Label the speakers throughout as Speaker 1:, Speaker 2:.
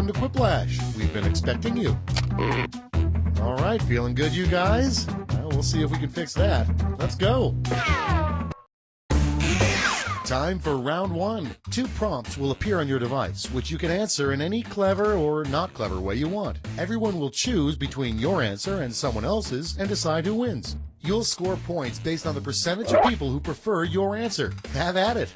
Speaker 1: welcome to Quiplash. We've been expecting you. All right, feeling good, you guys? Well, we'll see if we can fix that. Let's go. Time for round one. 2 prompts will appear on your device, which you can answer in any clever or not clever way you want. Everyone will choose between your answer and someone else's and decide who wins. You'll score points based on the percentage of people who prefer your answer. Have at it.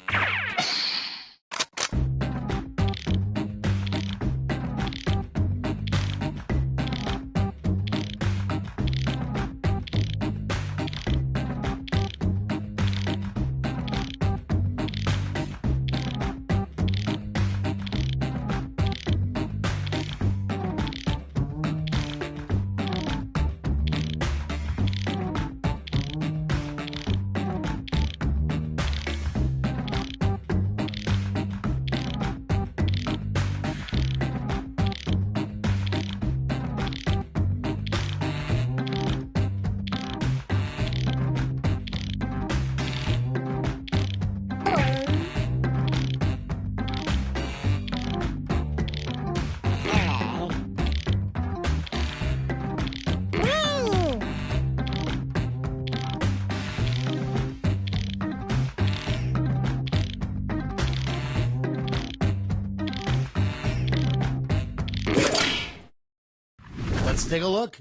Speaker 1: Let's take a look.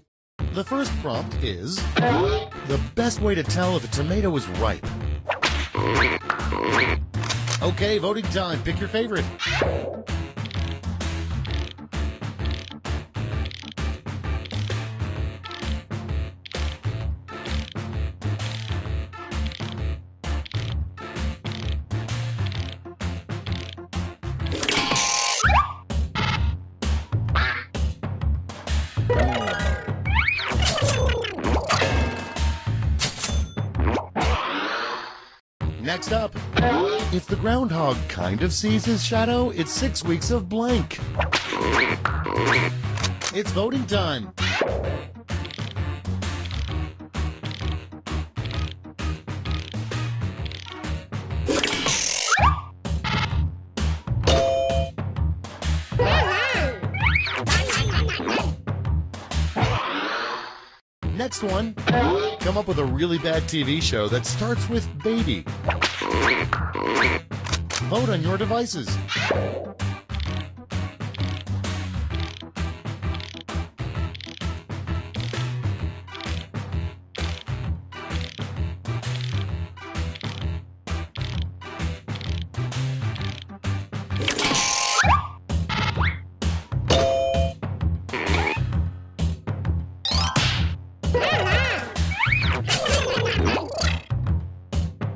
Speaker 1: The first prompt is, the best way to tell if a tomato is ripe. Okay, voting time. Pick your favorite. Next up, if the groundhog kind of sees his shadow, it's 6 weeks of blank. It's voting time. Next one, come up with a really bad TV show that starts with baby. Vote on your devices.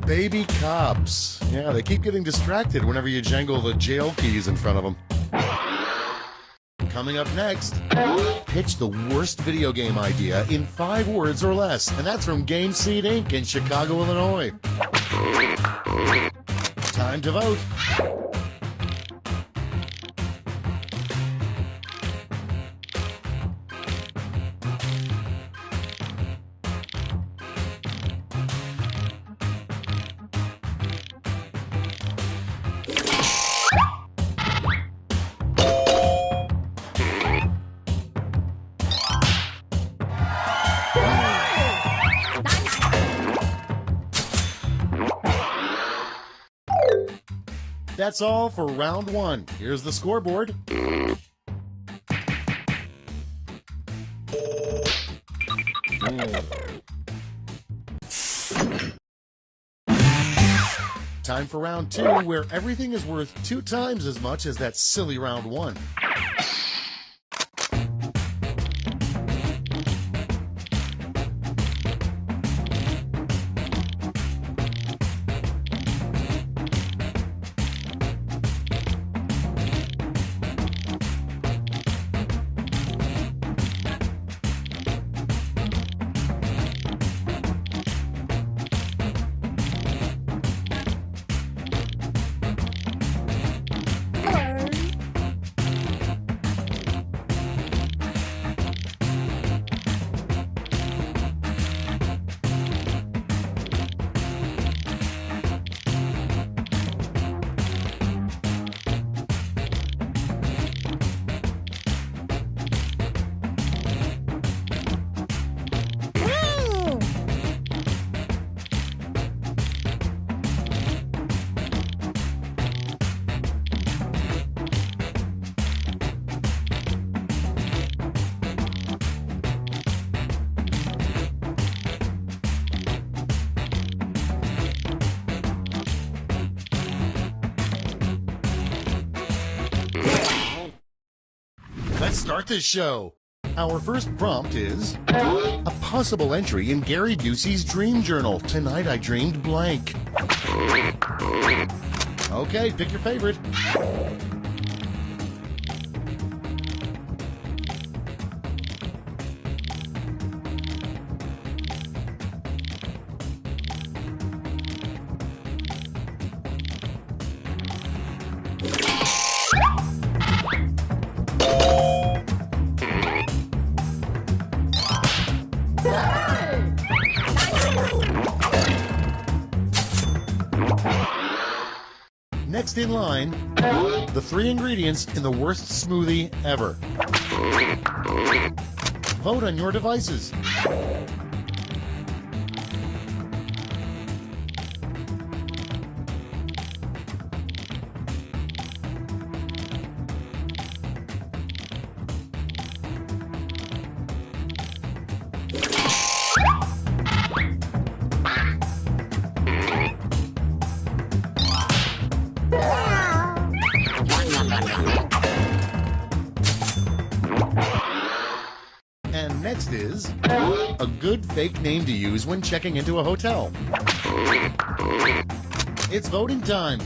Speaker 1: Baby cops. Yeah, they keep getting distracted whenever you jangle the jail keys in front of them. Coming up next, pitch the worst video game idea in 5 words or less. And that's from Game Seed Inc. in Chicago, Illinois. Time to vote. That's all for round one. Here's the scoreboard. Time for round two, where everything is worth 2 times as much as that silly round one. Let's start this show. Our first prompt is a possible entry in Gary Busey's dream journal. Tonight I dreamed blank. Okay, pick your favorite. Next in line, the 3 ingredients in the worst smoothie ever. Vote on your devices. And next is a good fake name to use when checking into a hotel. It's voting time.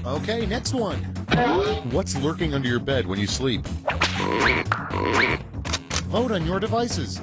Speaker 1: Okay, next one. What's lurking under your bed when you sleep? Vote on your devices.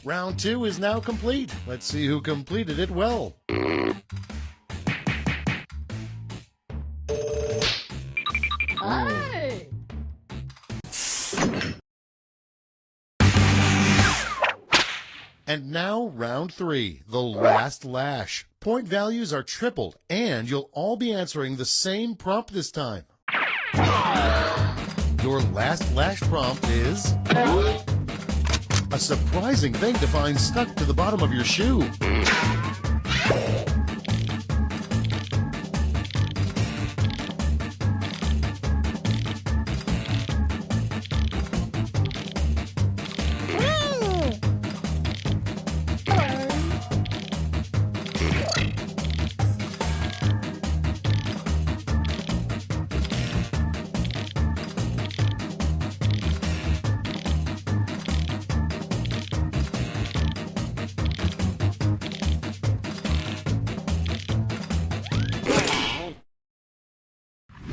Speaker 1: Round 2 is now complete. Let's see who completed it well.
Speaker 2: Hey!
Speaker 1: And now, round 3, the last lash. Point values are tripled, and you'll all be answering the same prompt this time. Your last lash prompt is a surprising thing to find stuck to the bottom of your shoe.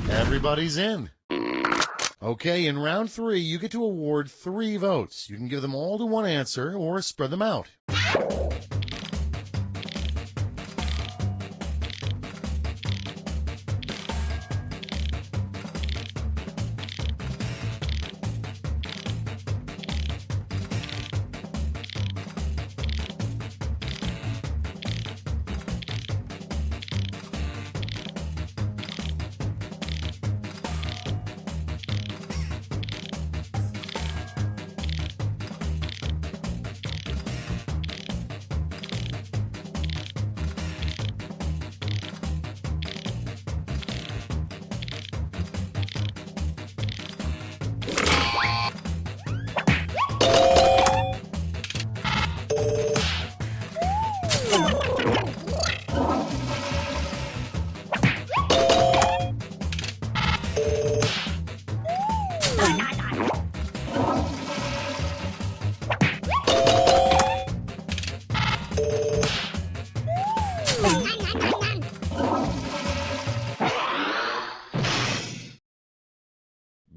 Speaker 1: Everybody's in. Okay, in round 3, you get to award 3 votes. You can give them all to one answer or spread them out.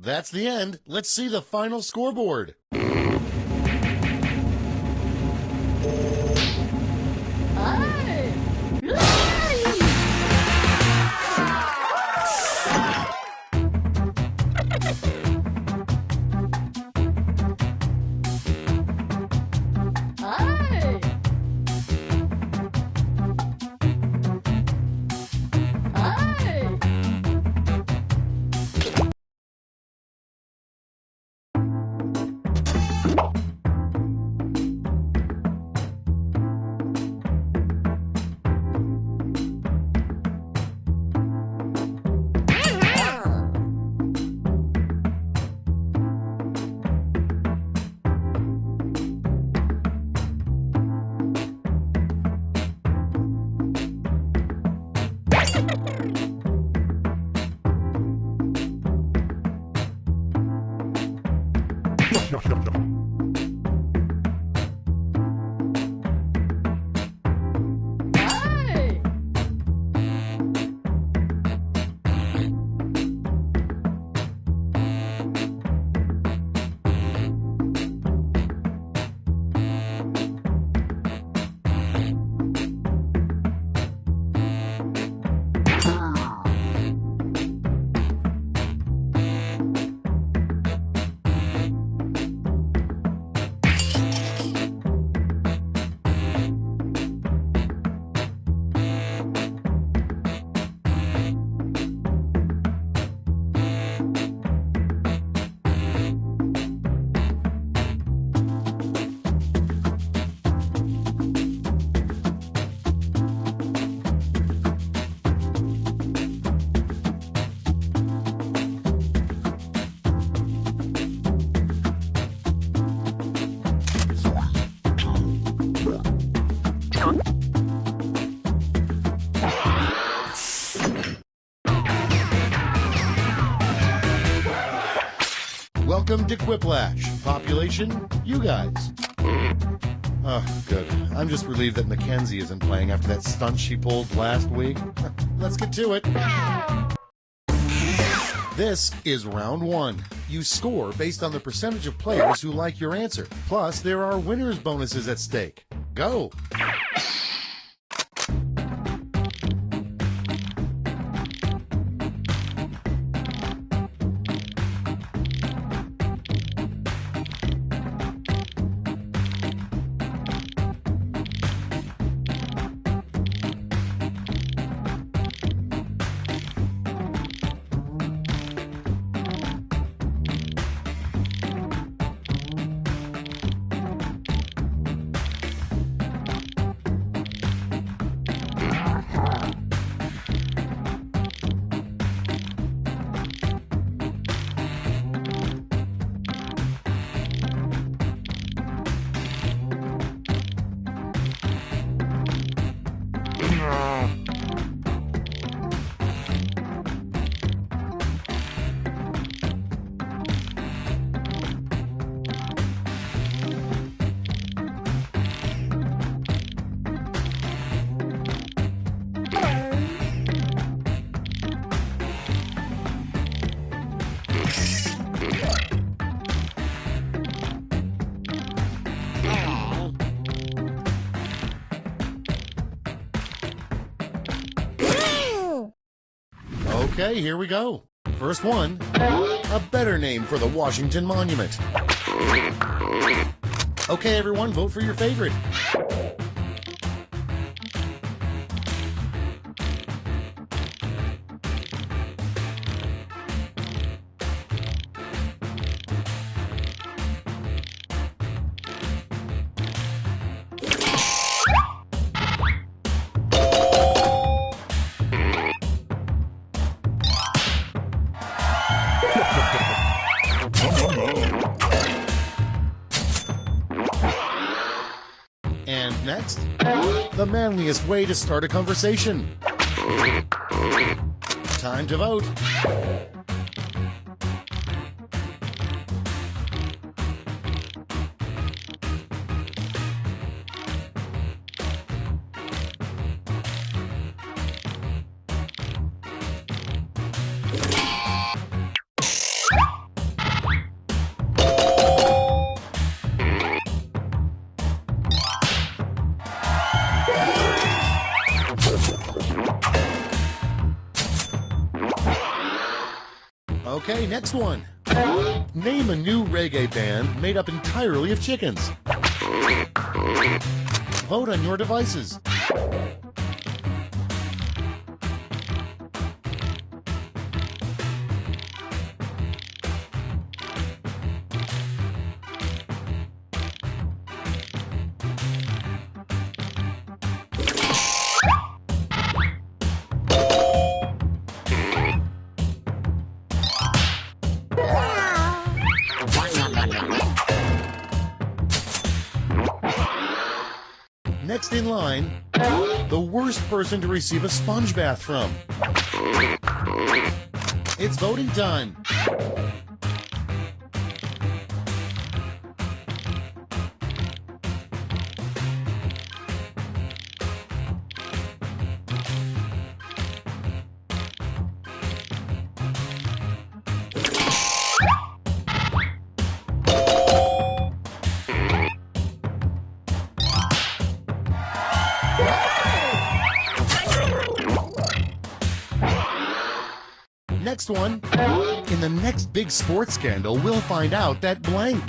Speaker 1: That's the end. Let's see the final scoreboard. Welcome to Quiplash. Population, you guys. Oh, good. I'm just relieved that Mackenzie isn't playing after that stunt she pulled last week. Let's get to it. This is round one. You score based on the percentage of players who like your answer. Plus, there are winners' bonuses at stake. Go! Okay, here we go. First one, a better name for the Washington Monument. Okay, everyone, vote for your favorite. And next, the manliest way to start a conversation. Time to vote. Okay, next one. Name a new reggae band made up entirely of chickens. Vote on your devices. Next in line, the worst person to receive a sponge bath from. It's voting time. Next one. In the next big sports scandal, we'll find out that blank.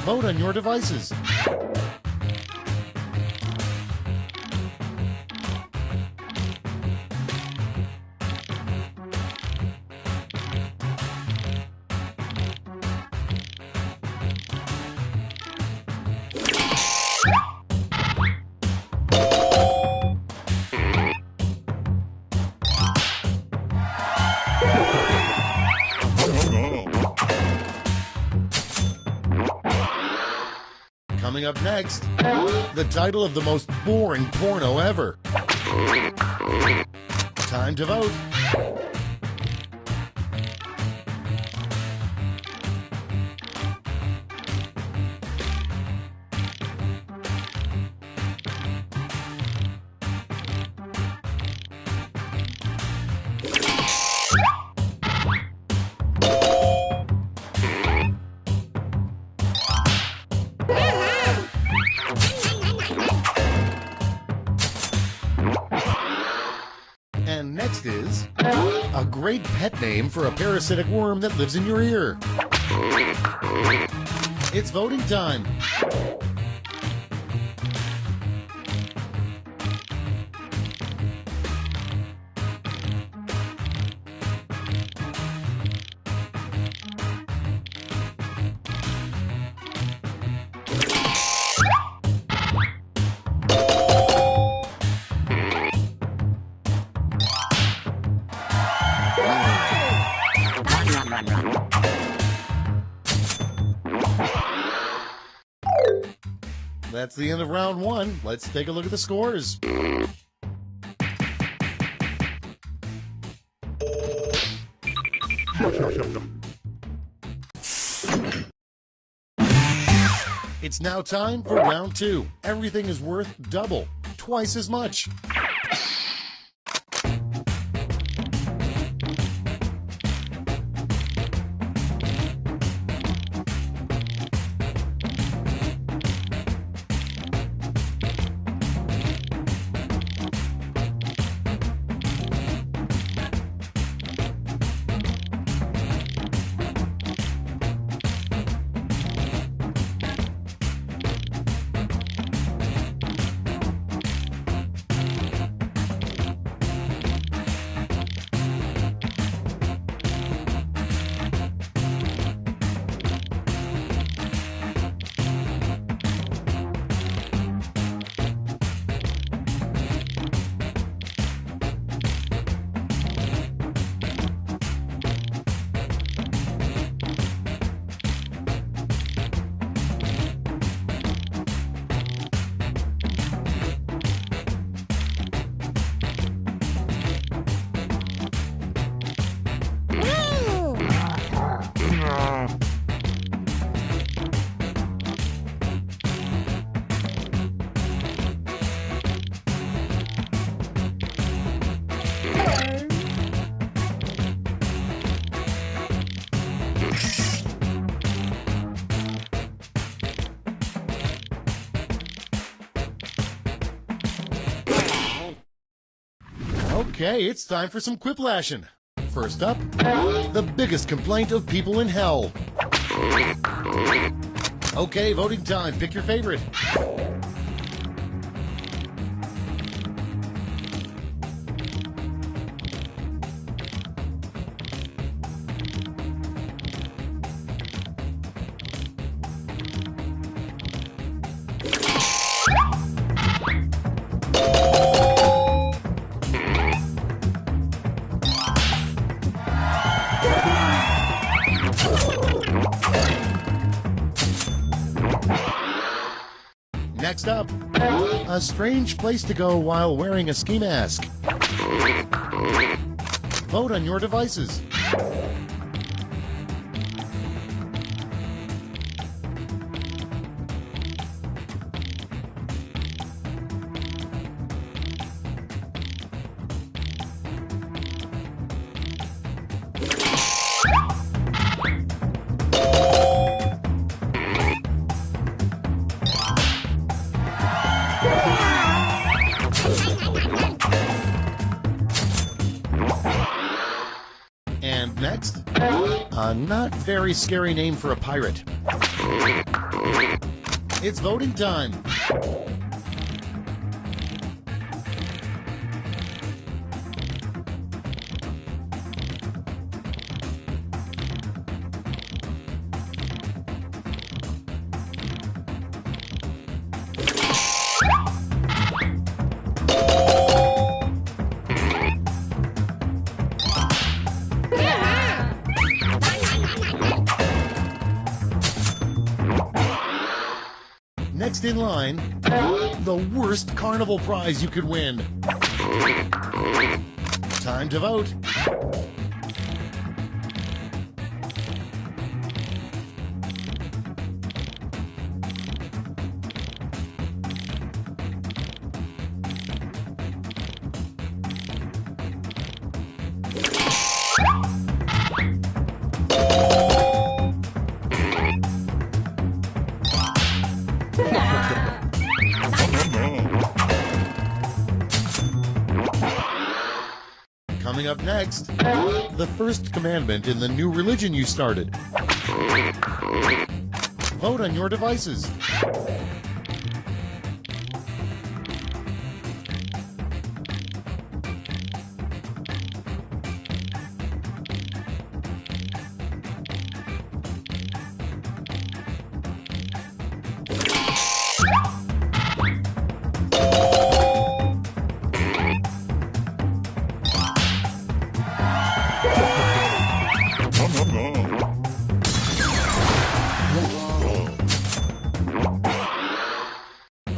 Speaker 1: Vote on your devices. Coming up next, the title of the most boring porno ever. Time to vote. And next is a great pet name for a parasitic worm that lives in your ear. It's voting time. That's the end of round one. Let's take a look at the scores. It's now time for round two. Everything is worth double, twice as much. Okay, it's time for some quiplashing. First up, the biggest complaint of people in hell. Okay, voting time. Pick your favorite. Next up, a strange place to go while wearing a ski mask. Vote on your devices. up next, a not very scary name for a pirate. It's voting time. Next in line, the worst carnival prize you could win. Time to vote. Coming up next, the first commandment in the new religion you started. Vote on your devices.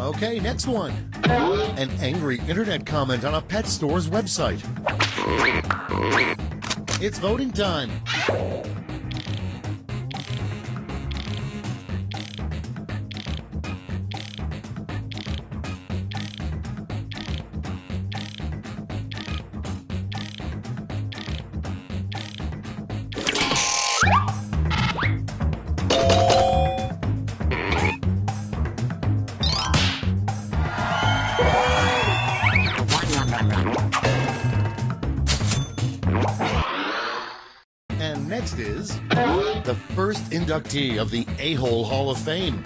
Speaker 1: Okay, next one. An angry internet comment on a pet store's website. It's voting time. And next is the first inductee of the A-Hole Hall of Fame.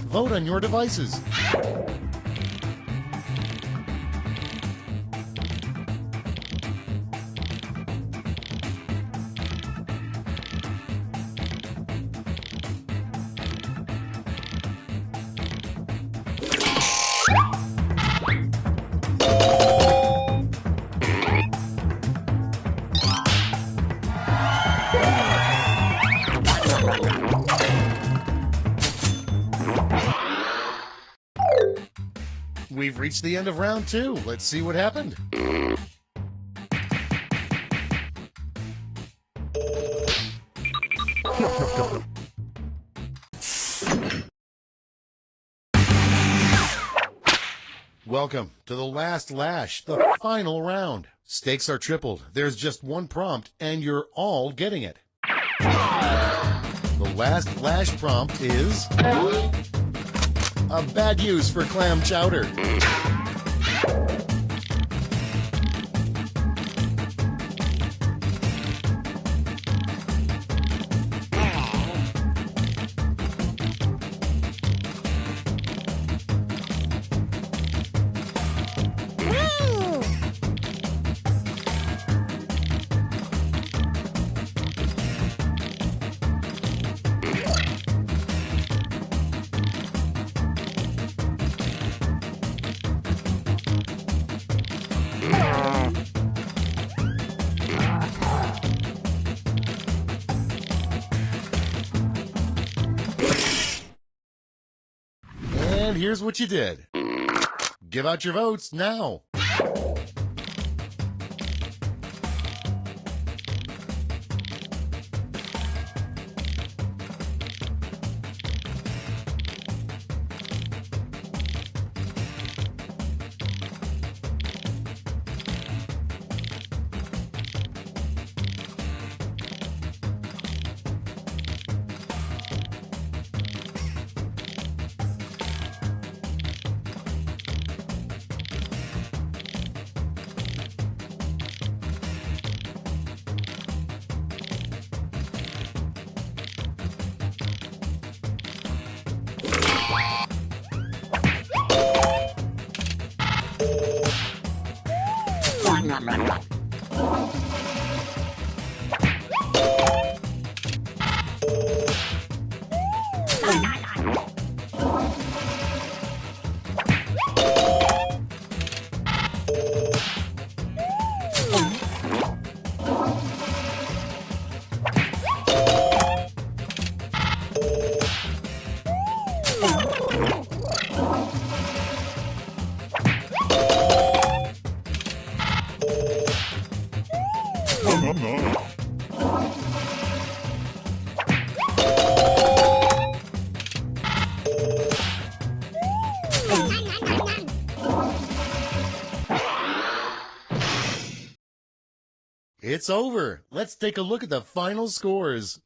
Speaker 1: Vote on your devices. We've reached the end of round 2. Let's see what happened. Welcome to the last lash, the final round. Stakes are tripled. There's just one prompt, and you're all getting it. The last lash prompt is a bad use for clam chowder. And here's what you did. Give out your votes now. It's over. Let's take a look at the final scores.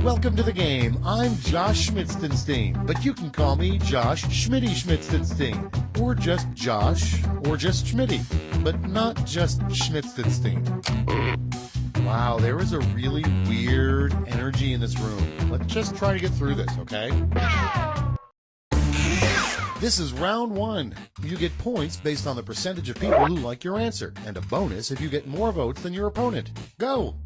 Speaker 1: Welcome to the game. I'm Josh Schmitzenstein, but you can call me Josh Schmitty Schmitzenstein, or just Josh, or just Schmitty, but not just Schmitzenstein. Wow, there is a really weird energy in this room. Let's just try to get through this, okay? This is round one. You get points based on the percentage of people who like your answer, and a bonus if you get more votes than your opponent. Go!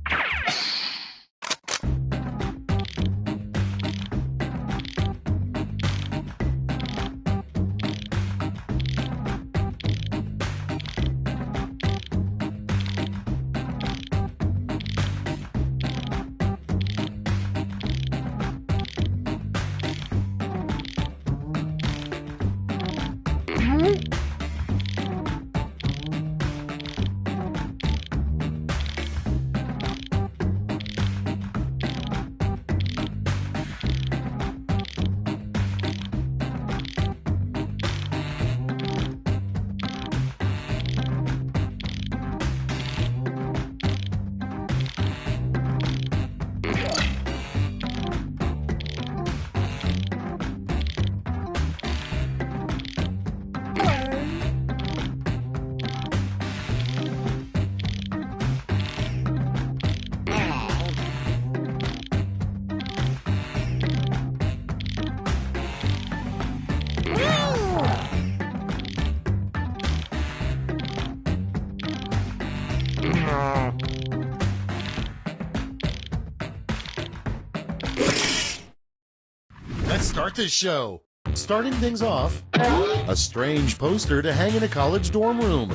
Speaker 1: Let's start this show. Starting things off, a strange poster to hang in a college dorm room.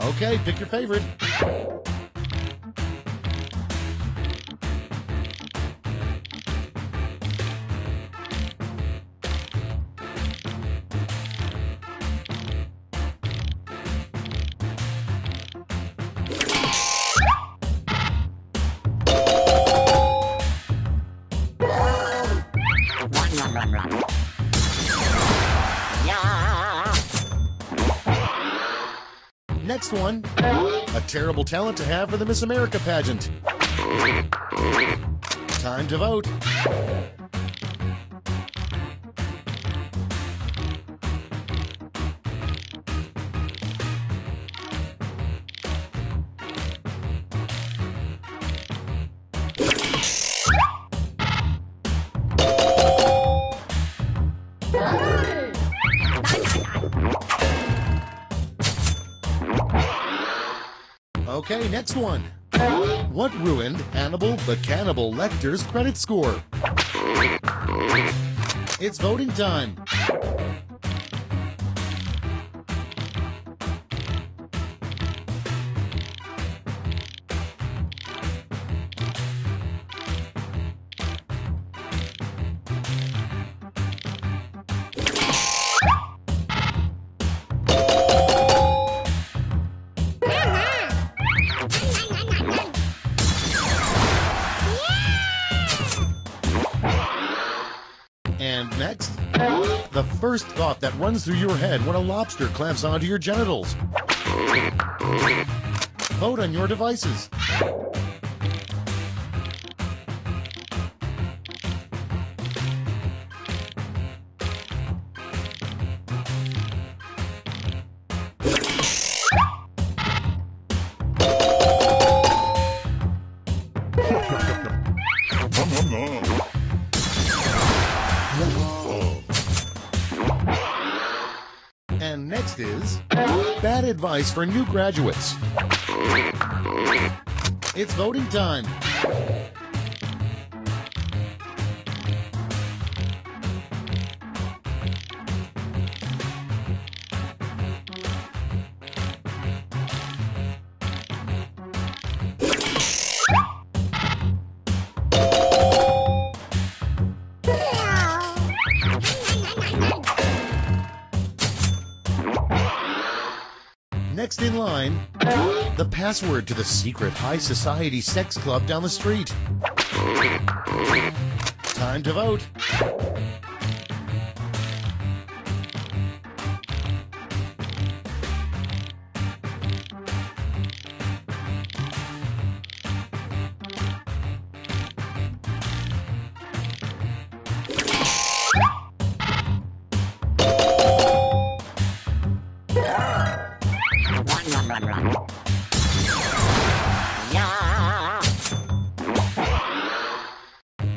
Speaker 1: Okay, pick your favorite. Next one. A terrible talent to have for the Miss America pageant. Time to vote. Okay, next one. What ruined Hannibal the Cannibal Lecter's credit score? It's voting time. And next, the first thought that runs through your head when a lobster clamps onto your genitals. Vote on your devices. And next is bad advice for new graduates. It's voting time. Next in line, the password to the secret high society sex club down the street. Time to vote.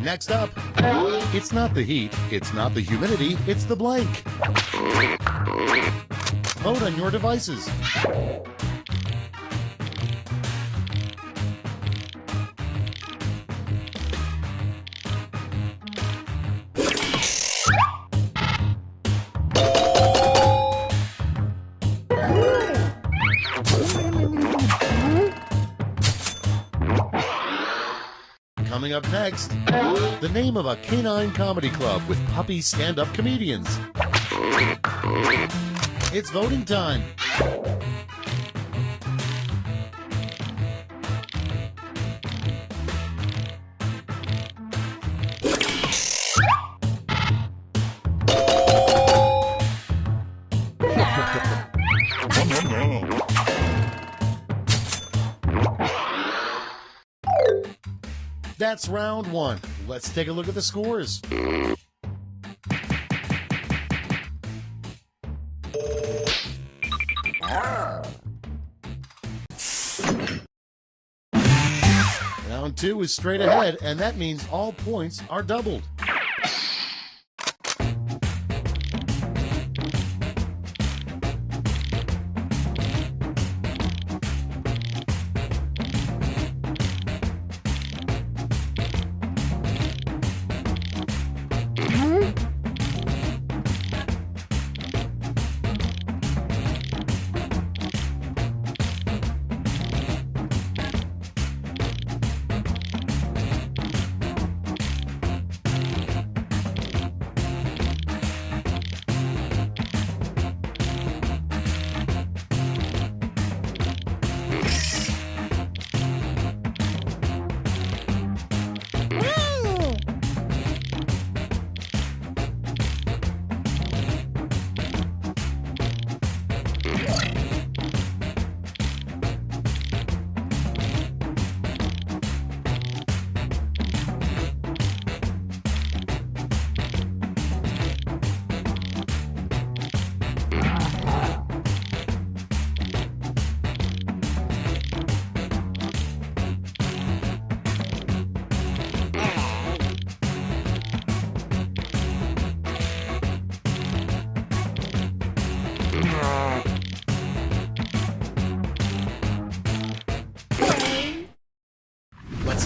Speaker 1: Next up, it's not the heat, it's not the humidity, it's the blank. Vote on your devices. Coming up next, the name of a canine comedy club with puppy stand-up comedians. It's voting time. That's round one. Let's take a look at the scores. Round two is straight ahead, and that means all points are doubled.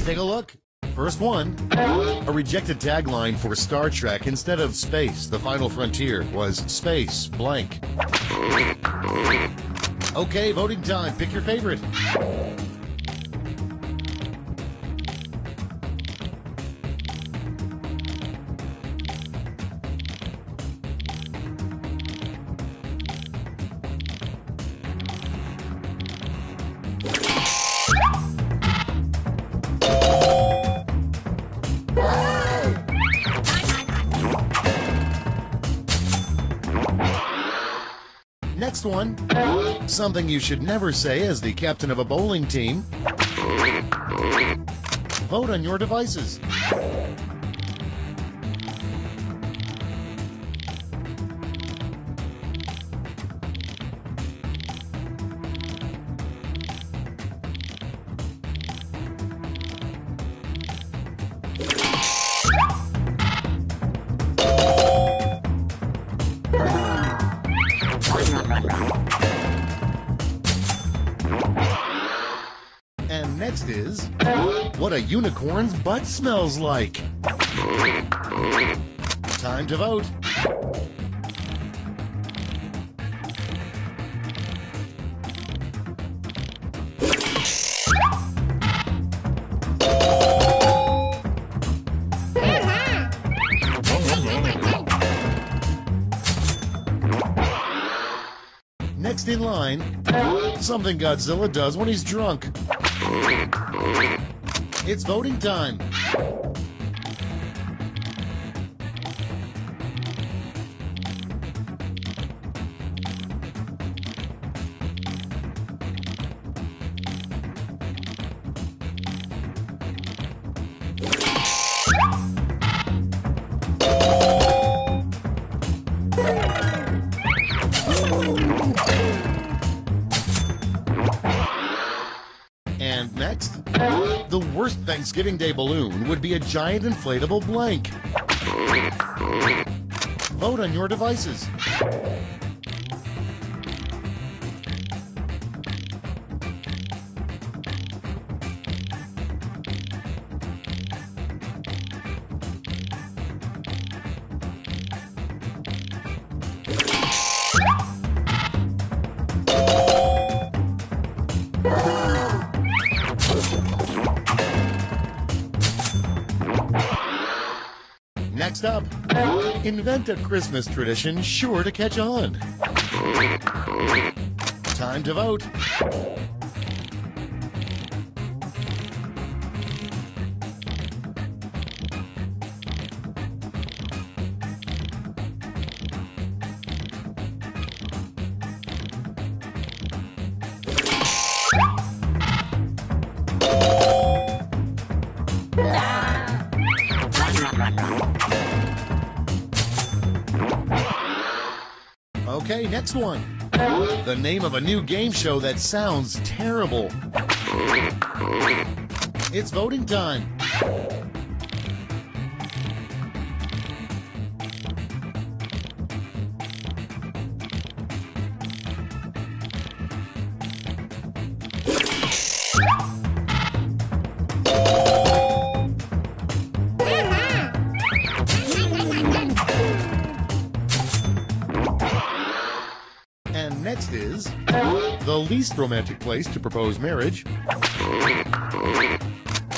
Speaker 1: Let's take a look. First one, a rejected tagline for Star Trek. Instead of space, the final frontier was space blank. Okay, voting time. Pick your favorite. Next one, something you should never say as the captain of a bowling team. Vote on your devices. And next is what a unicorn's butt smells like. Time to vote. Next in line, something Godzilla does when he's drunk. It's voting time. And next, the worst Thanksgiving Day balloon would be a giant inflatable blank. Vote on your devices. Next up, invent a Christmas tradition sure to catch on. Time to vote. Okay, next one. The name of a new game show that sounds terrible. It's voting time. And next is the least romantic place to propose marriage.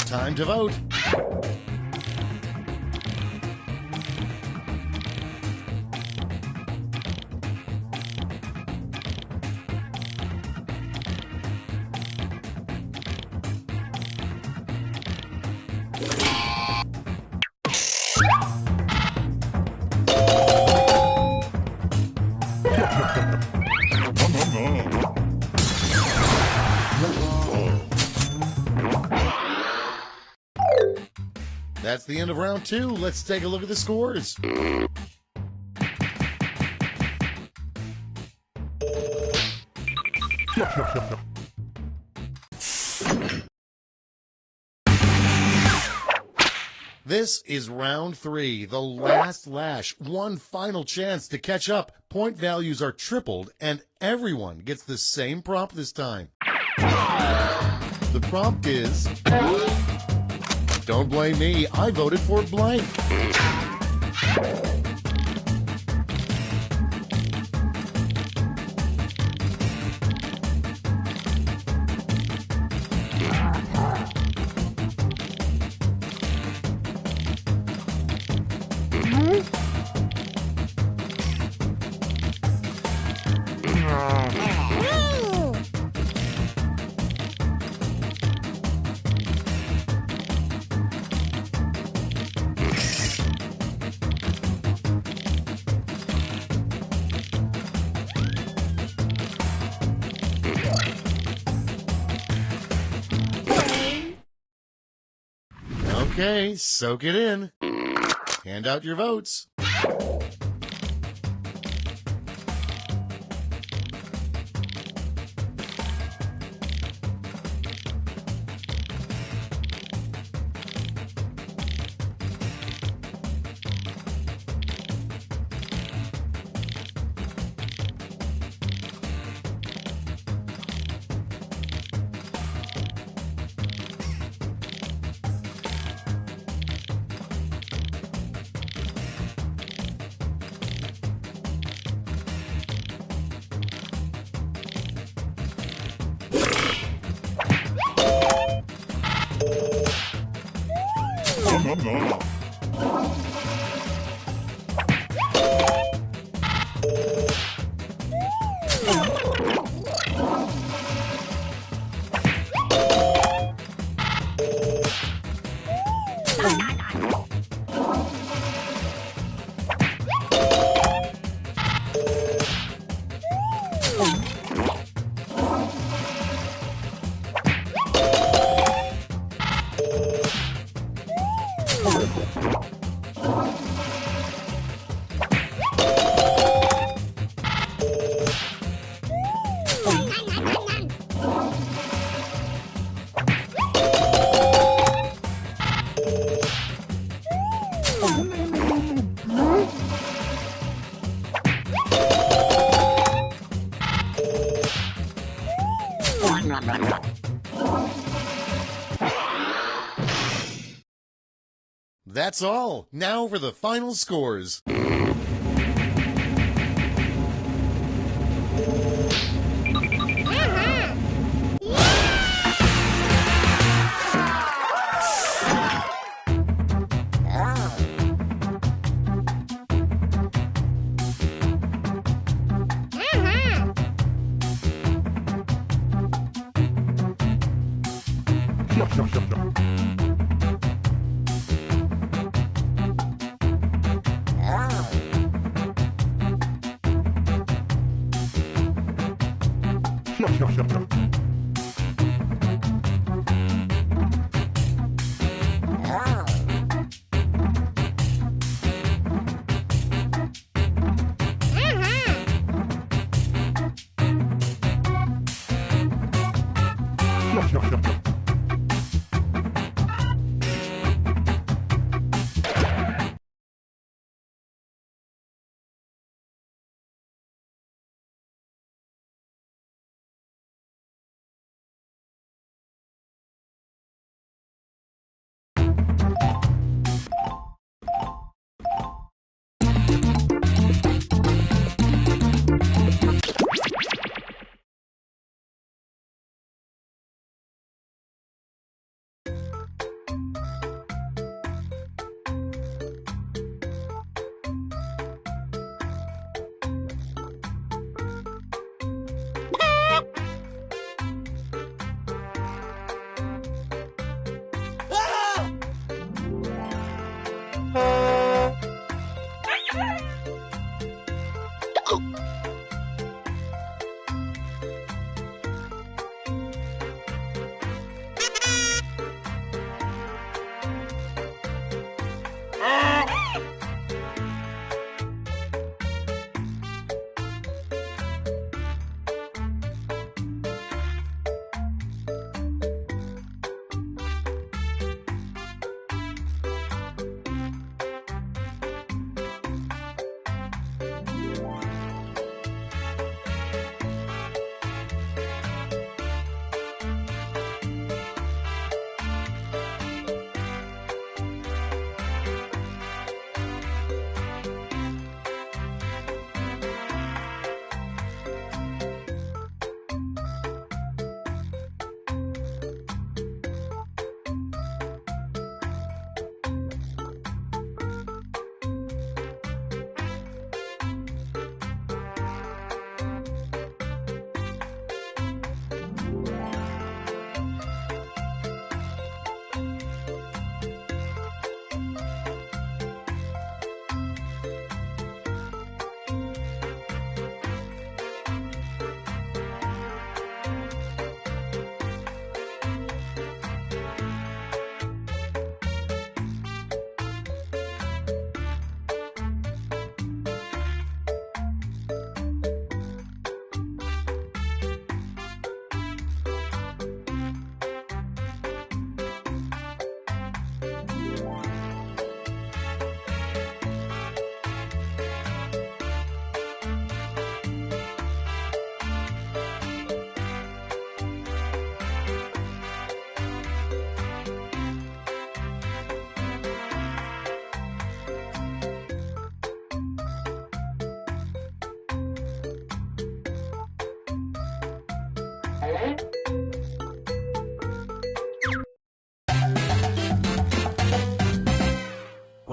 Speaker 1: Time to vote. That's the end of round 2. Let's take a look at the scores. This is round 3, the last lash. One final chance to catch up. Point values are tripled, and everyone gets the same prompt this time. The prompt is, Don't blame me, I voted for blank. Okay, soak it in. Hand out your votes. That's all. Now for the final scores.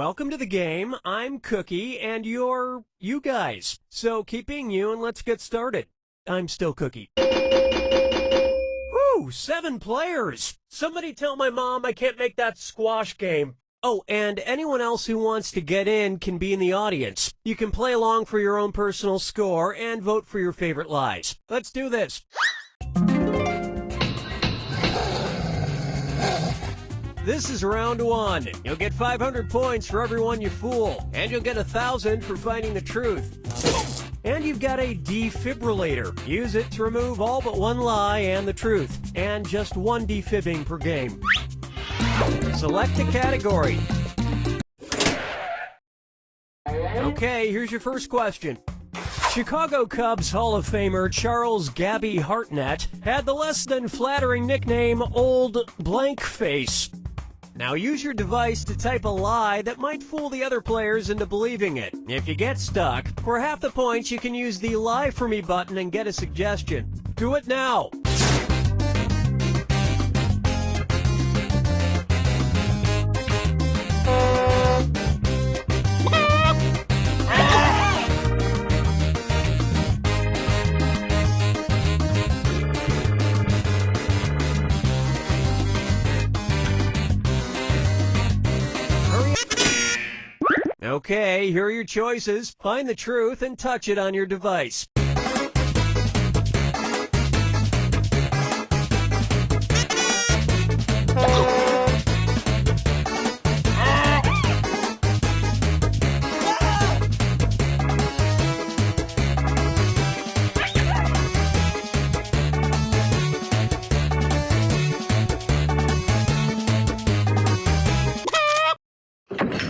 Speaker 2: welcome to the game. I'm Cookie, and you're you guys. So keep being you, and let's get started. I'm still Cookie. Woo! 7 players! Somebody tell my mom I can't make that squash game. Oh, and anyone else who wants to get in can be in the audience. You can play along for your own personal score and vote for your favorite lies. Let's do this. This is round 1. You'll get 500 points for everyone you fool, and you'll get 1,000 for finding the truth. And you've got a defibrillator. Use it to remove all but one lie and the truth, and just 1 defibbing per game. Select a category. Okay, here's your first question. Chicago Cubs Hall of Famer Charles "Gabby" Hartnett had the less than flattering nickname Old Blank Face. Now use your device to type a lie that might fool the other players into believing it. If you get stuck, for half the points you can use the Lie For Me button and get a suggestion. Do it now! Okay, here are your choices. Find the truth and touch it on your device.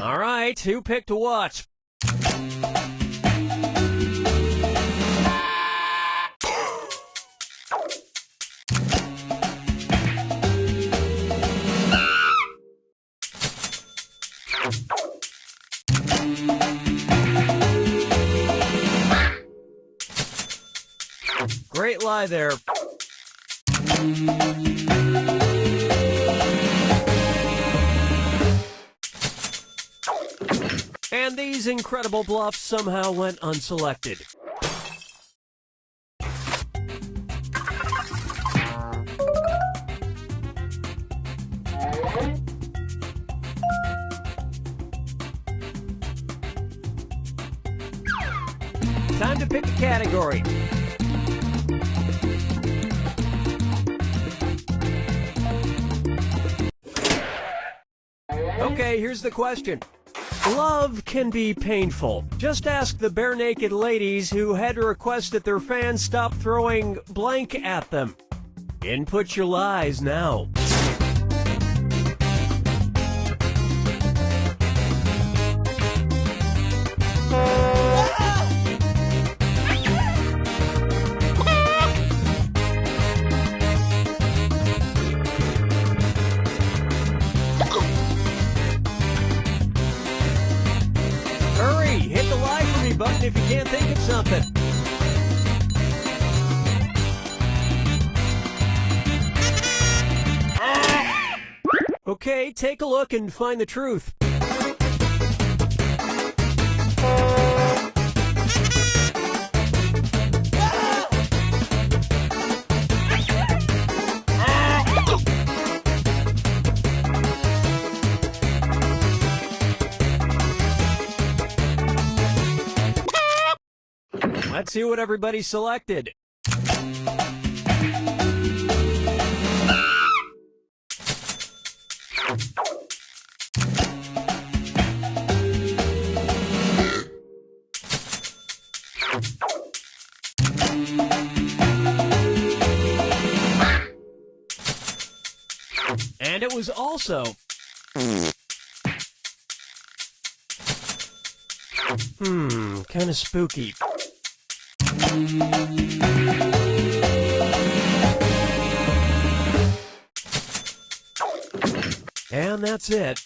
Speaker 2: All right, who picked what? Great lie there. And these incredible bluffs somehow went unselected. Time to pick a category. Okay, here's the question. Love can be painful. Just ask the bare-naked ladies who had to request that their fans stop throwing blank at them. Input your lies now. Button if you can't think of something. Okay, take a look and find the truth. Let's see what everybody selected. And it was also... kind of spooky. And that's it.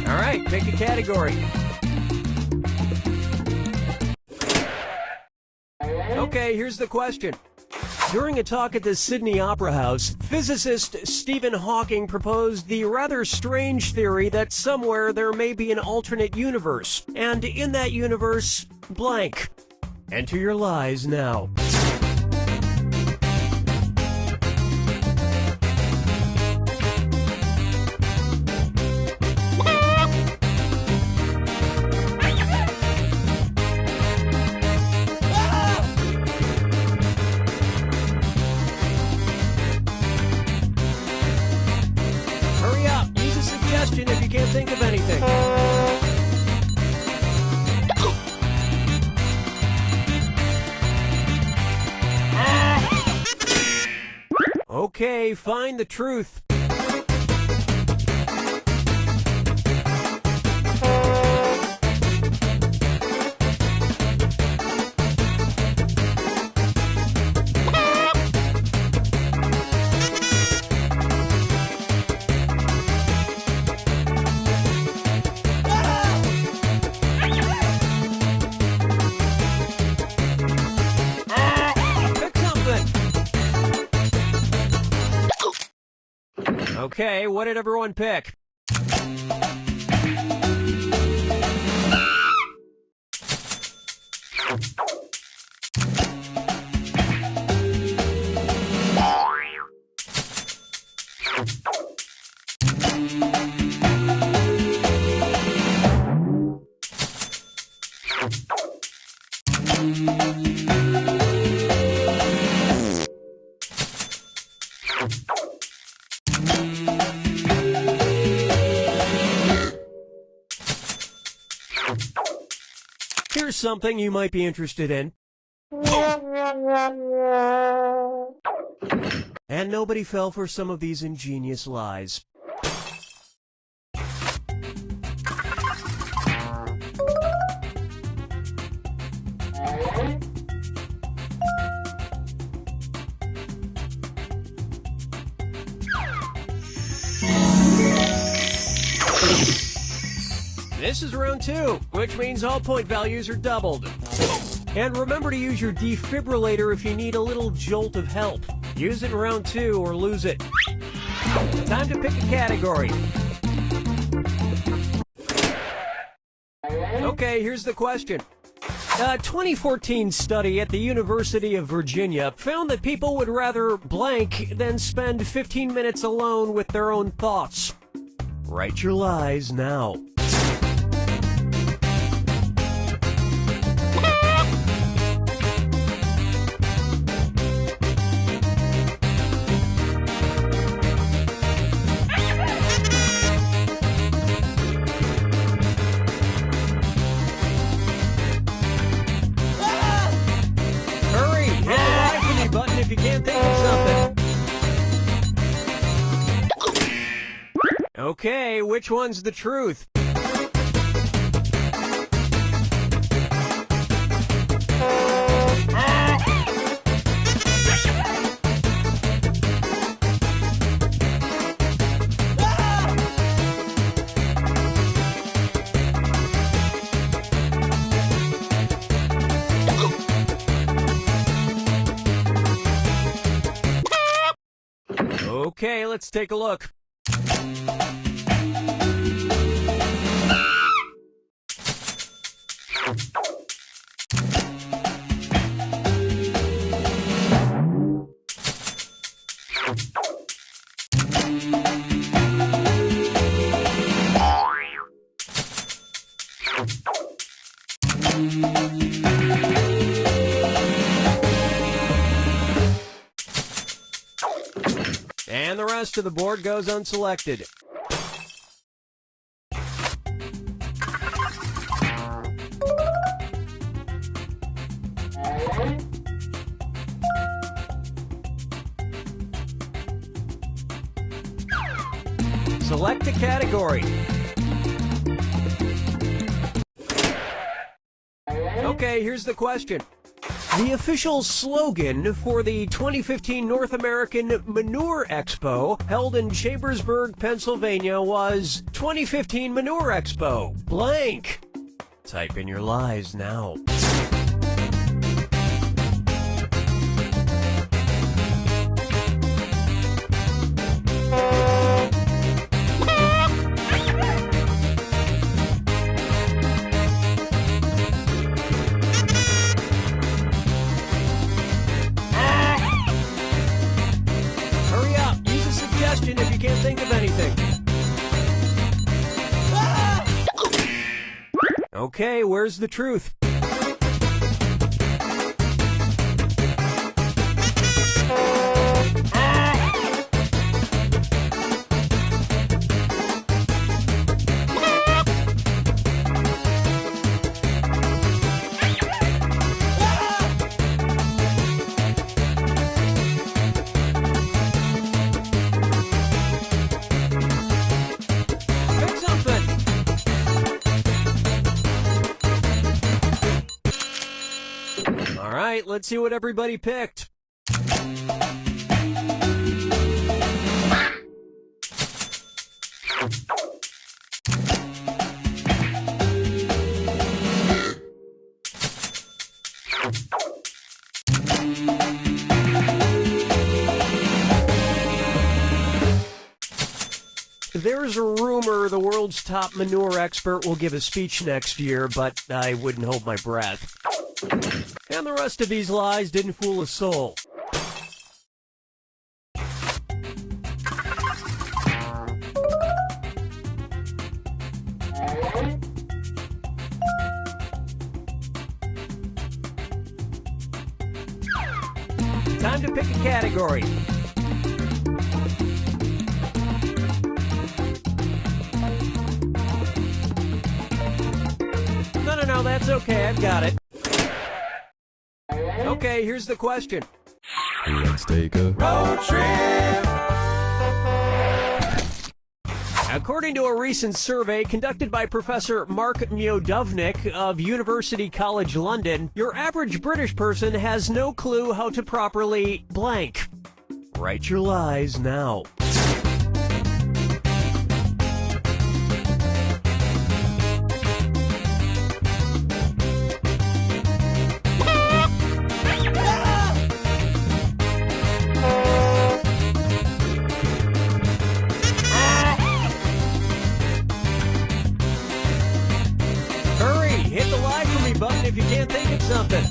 Speaker 2: All right, pick a category. Okay, here's the question. During a talk at the Sydney Opera House, physicist Stephen Hawking proposed the rather strange theory that somewhere there may be an alternate universe, and in that universe, blank. Enter your lies now. If you can't think of anything. Okay, find the truth. Okay, what did everyone pick? Here's something you might be interested in. And nobody fell for some of these ingenious lies. This is round 2, which means all point values are doubled. And remember to use your defibrillator if you need a little jolt of help. Use it in round 2 or lose it. Time to pick a category. Okay, here's the question. A 2014 study at the University of Virginia found that people would rather blank than spend 15 minutes alone with their own thoughts. Write your lies now. If you can't think of something. Okay, which one's the truth? Okay, let's take a look. And the rest of the board goes unselected. Select a category. Okay, here's the question. The official slogan for the 2015 North American Manure Expo, held in Chambersburg, Pennsylvania, was 2015 Manure Expo, blank. Type in your lies now. suggestion if you can't think of anything. Okay, where's the truth? All right, let's see what everybody picked. There's a rumor the world's top manure expert will give a speech next year, but I wouldn't hold my breath. And the rest of these lies didn't fool a soul. Time to pick a category. No, that's okay. I've got it. Okay, here's the question.
Speaker 3: Let's take a road trip.
Speaker 2: According to a recent survey conducted by Professor Mark Miodovnik of University College London, your average British person has no clue how to properly blank. Write your lies now. Hit the lie for me button if you can't think of something.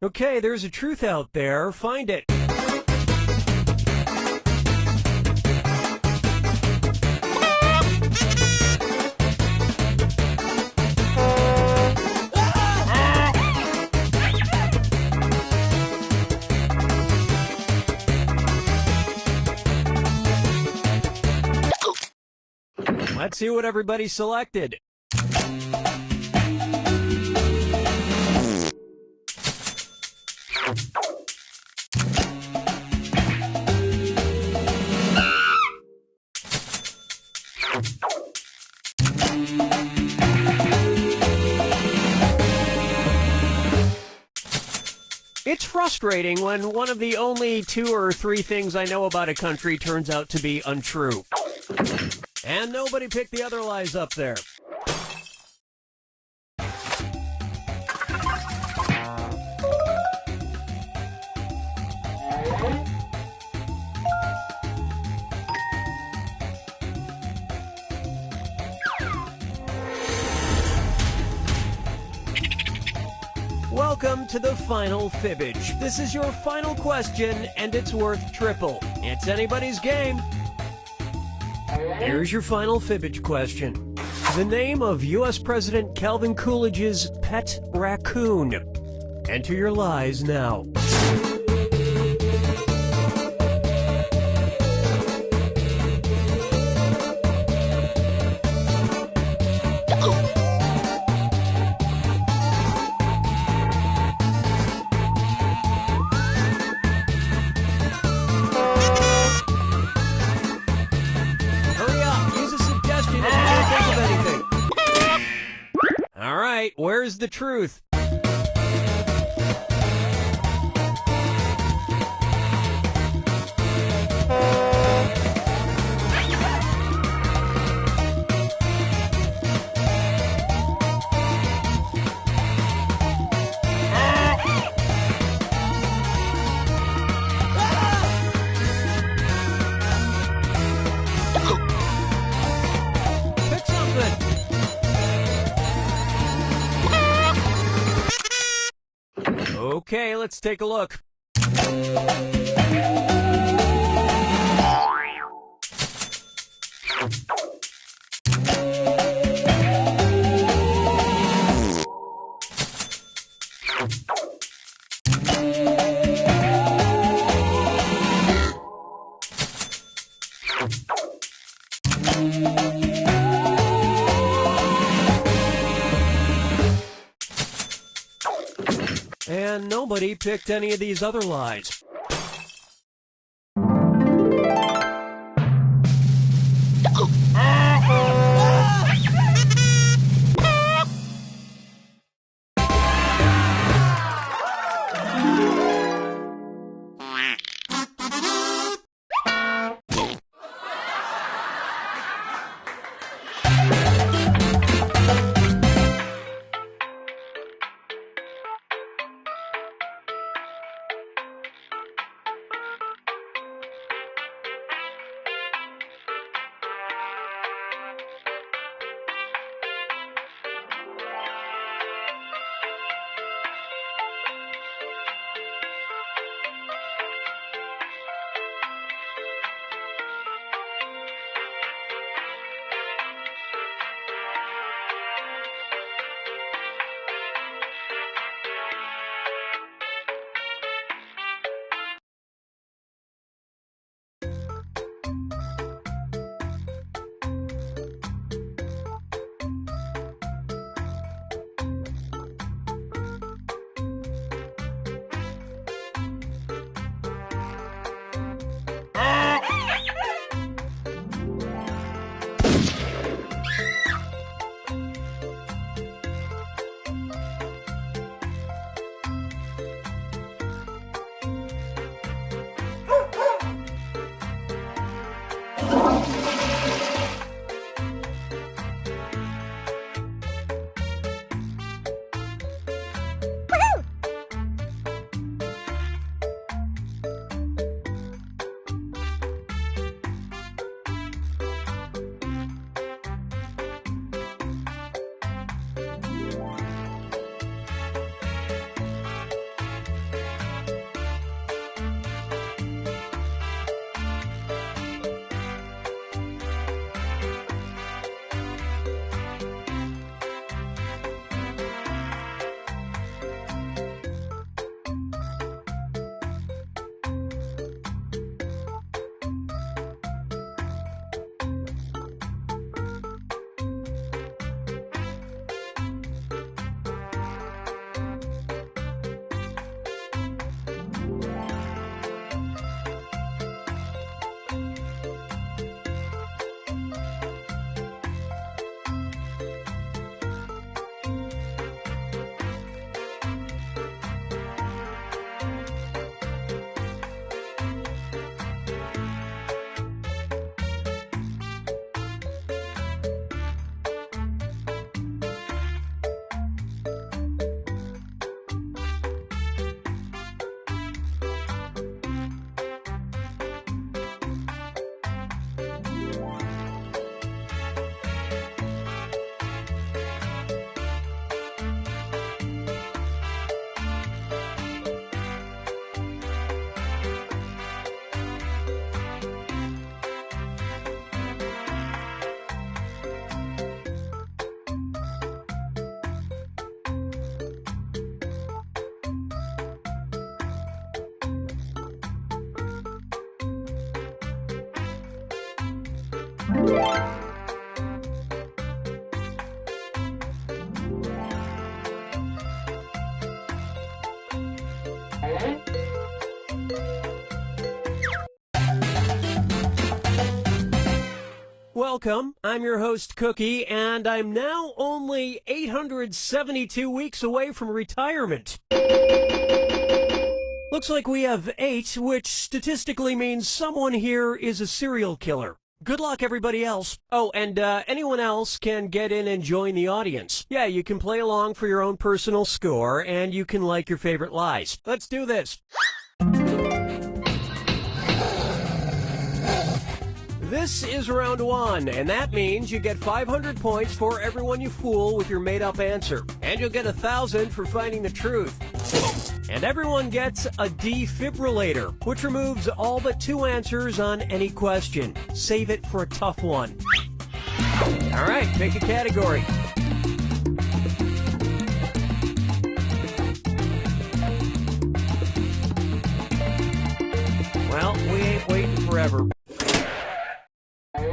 Speaker 2: Okay, there's a truth out there. Find it. Let's see what everybody selected. It's frustrating when one of the only 2 or 3 things I know about a country turns out to be untrue. And nobody picked the other lies up there. Welcome to the final fibbage. This is your final question, and it's worth triple. It's anybody's game. Here's your final fibbage question. The name of U.S. President Calvin Coolidge's pet raccoon. Enter your lies now. Where's the truth? Pick something. Okay, let's take a look. And nobody picked any of these other lies. Welcome, I'm your host Cookie, and I'm now only 872 weeks away from retirement. Looks like we have 8, which statistically means someone here is a serial killer. Good luck, everybody else. Oh, and anyone else can get in and join the audience. Yeah, you can play along for your own personal score, and you can like your favorite lies. Let's do this. This is round one, and that means you get 500 points for everyone you fool with your made-up answer. And you'll get 1,000 for finding the truth. And everyone gets a defibrillator, which removes all but 2 answers on any question. Save it for a tough one. All right, pick a category. Well, we ain't waiting forever.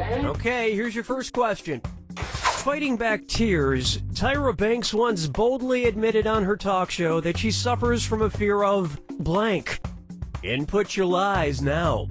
Speaker 2: Okay, here's your first question. Fighting back tears, Tyra Banks once boldly admitted on her talk show that she suffers from a fear of blank. Input your lies now.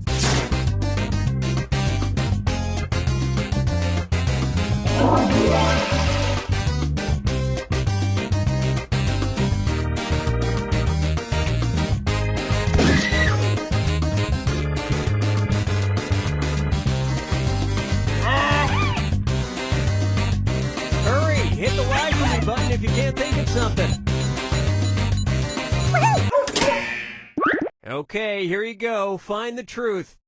Speaker 2: Hit the like for me button if you can't think of something. Okay, here you go. Find the truth.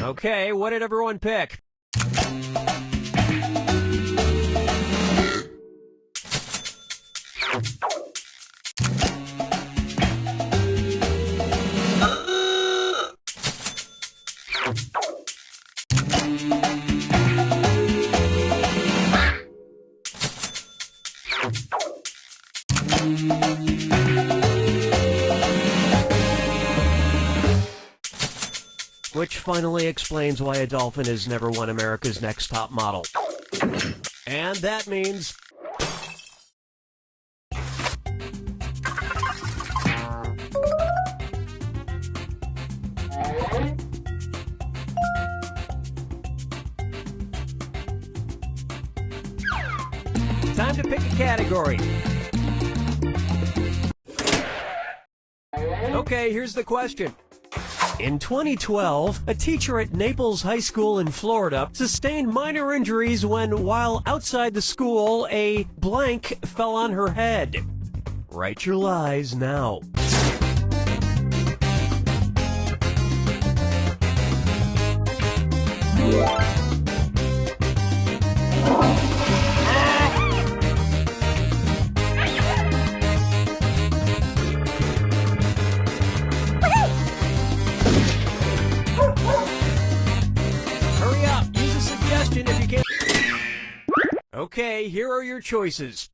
Speaker 2: Okay, what did everyone pick? Which finally explains why a dolphin has never won America's Next Top Model. And that means... time to pick a category. Okay, here's the question. In 2012, a teacher at Naples High School in Florida sustained minor injuries when, while outside the school, a blank fell on her head. Write your lies now. If you can't. Okay, here are your choices.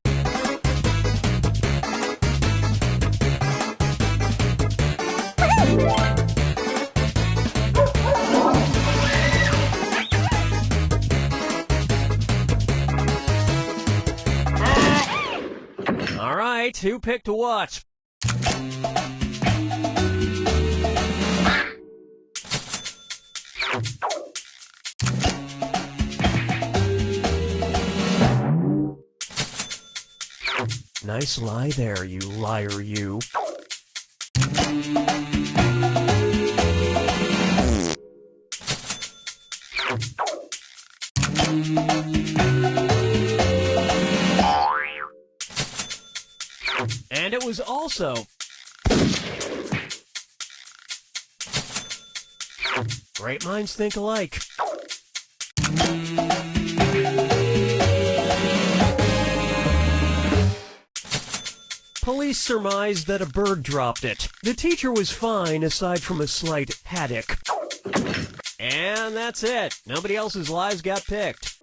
Speaker 2: All right, who picked what? Nice lie there, you liar, you. And it was also... Great minds think alike. Police surmised that a bird dropped it. The teacher was fine aside from a slight headache. And that's it. Nobody else's lies got picked.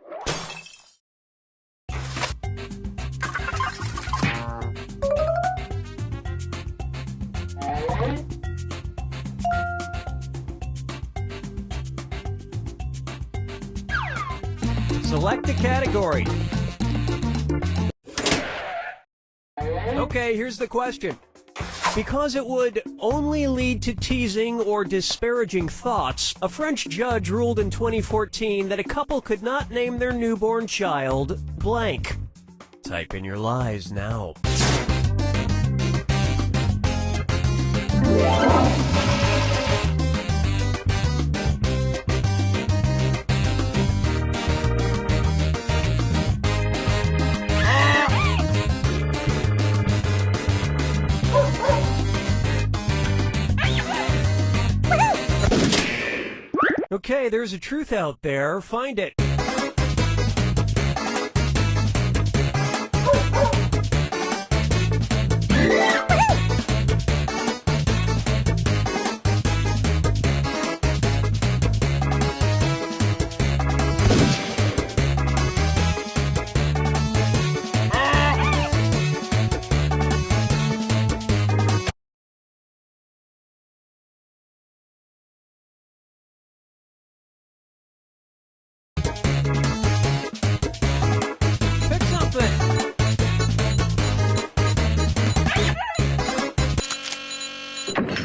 Speaker 2: Select a category. Okay, here's the question. Because it would only lead to teasing or disparaging thoughts, a French judge ruled in 2014 that a couple could not name their newborn child blank. Type in your lies now. Okay, there's a truth out there. Find it.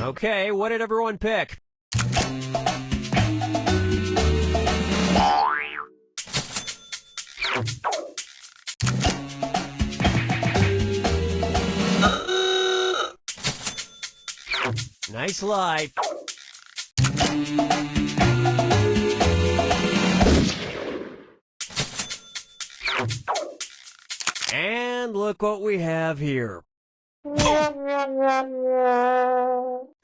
Speaker 2: Okay, what did everyone pick? Nice lie. And look what we have here.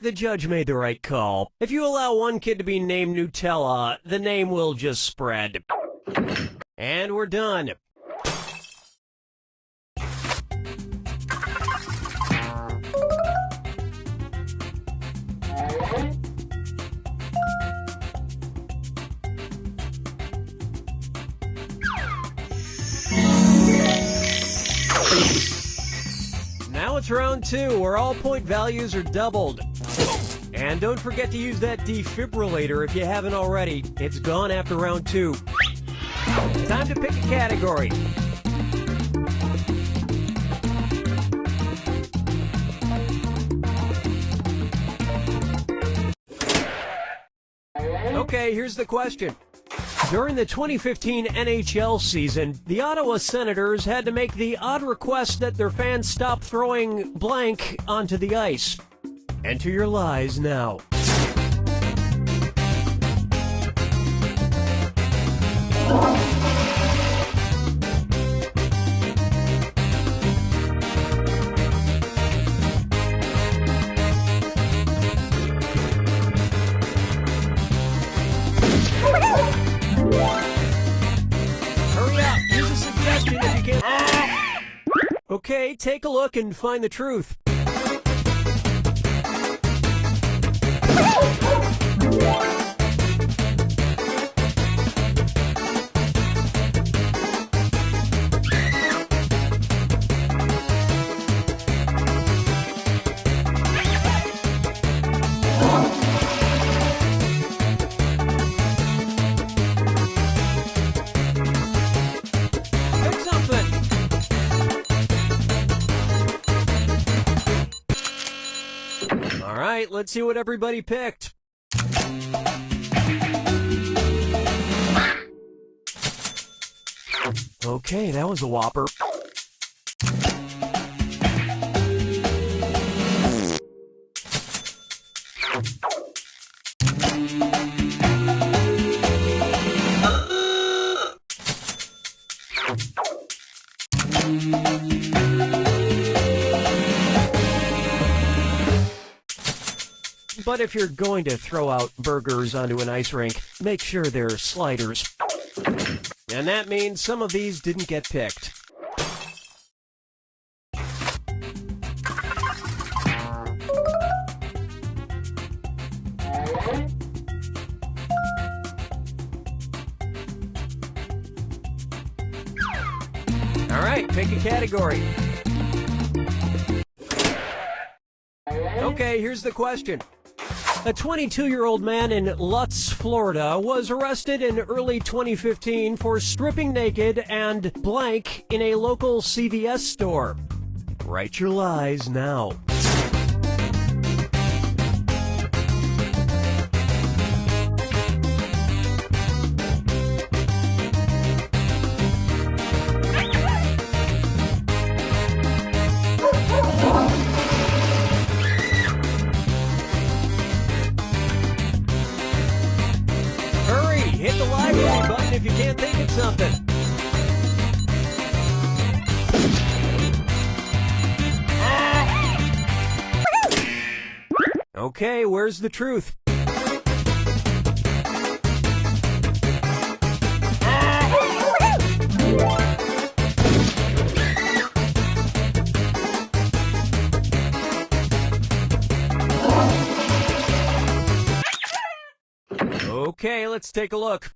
Speaker 2: The judge made the right call. If you allow one kid to be named Nutella, the name will just spread. And we're done. Now it's round 2, where all point values are doubled. And don't forget to use that defibrillator if you haven't already. It's gone after round 2. Time to pick a category. Okay, here's the question. During the 2015 NHL season, the Ottawa Senators had to make the odd request that their fans stop throwing blank onto the ice. Enter your lies now. Okay, take a look and find the truth. Alright, let's see what everybody picked. Okay, that was a whopper. But if you're going to throw out burgers onto an ice rink, make sure they're sliders. And that means some of these didn't get picked. All right, pick a category. Okay, here's the question. A 22-year-old man in Lutz, Florida, was arrested in early 2015 for stripping naked and blank in a local CVS store. Write your lies now. Okay, where's the truth? Okay, let's take a look.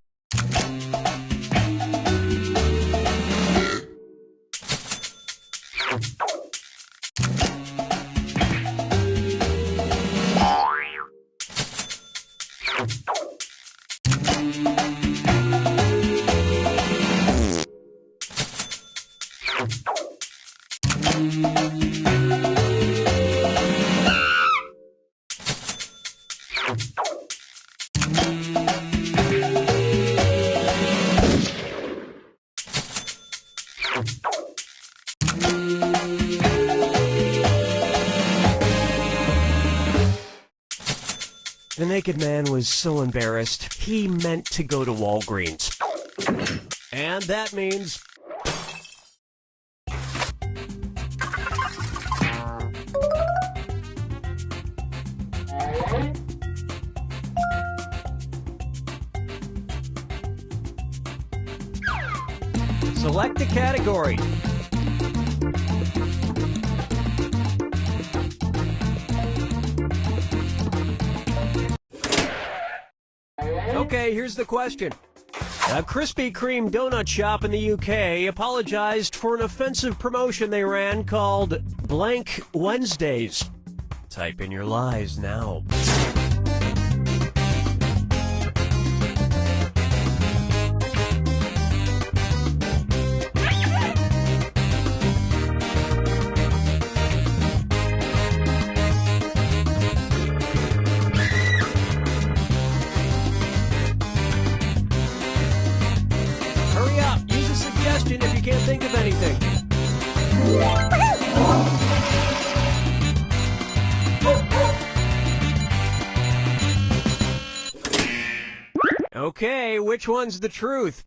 Speaker 2: The naked man was so embarrassed, he meant to go to Walgreens. And that means... select a category. Okay, here's the question. A Krispy Kreme donut shop in the UK apologized for an offensive promotion they ran called Blank Wednesdays. Type in your lies now. If you can't think of anything. Okay, which one's the truth?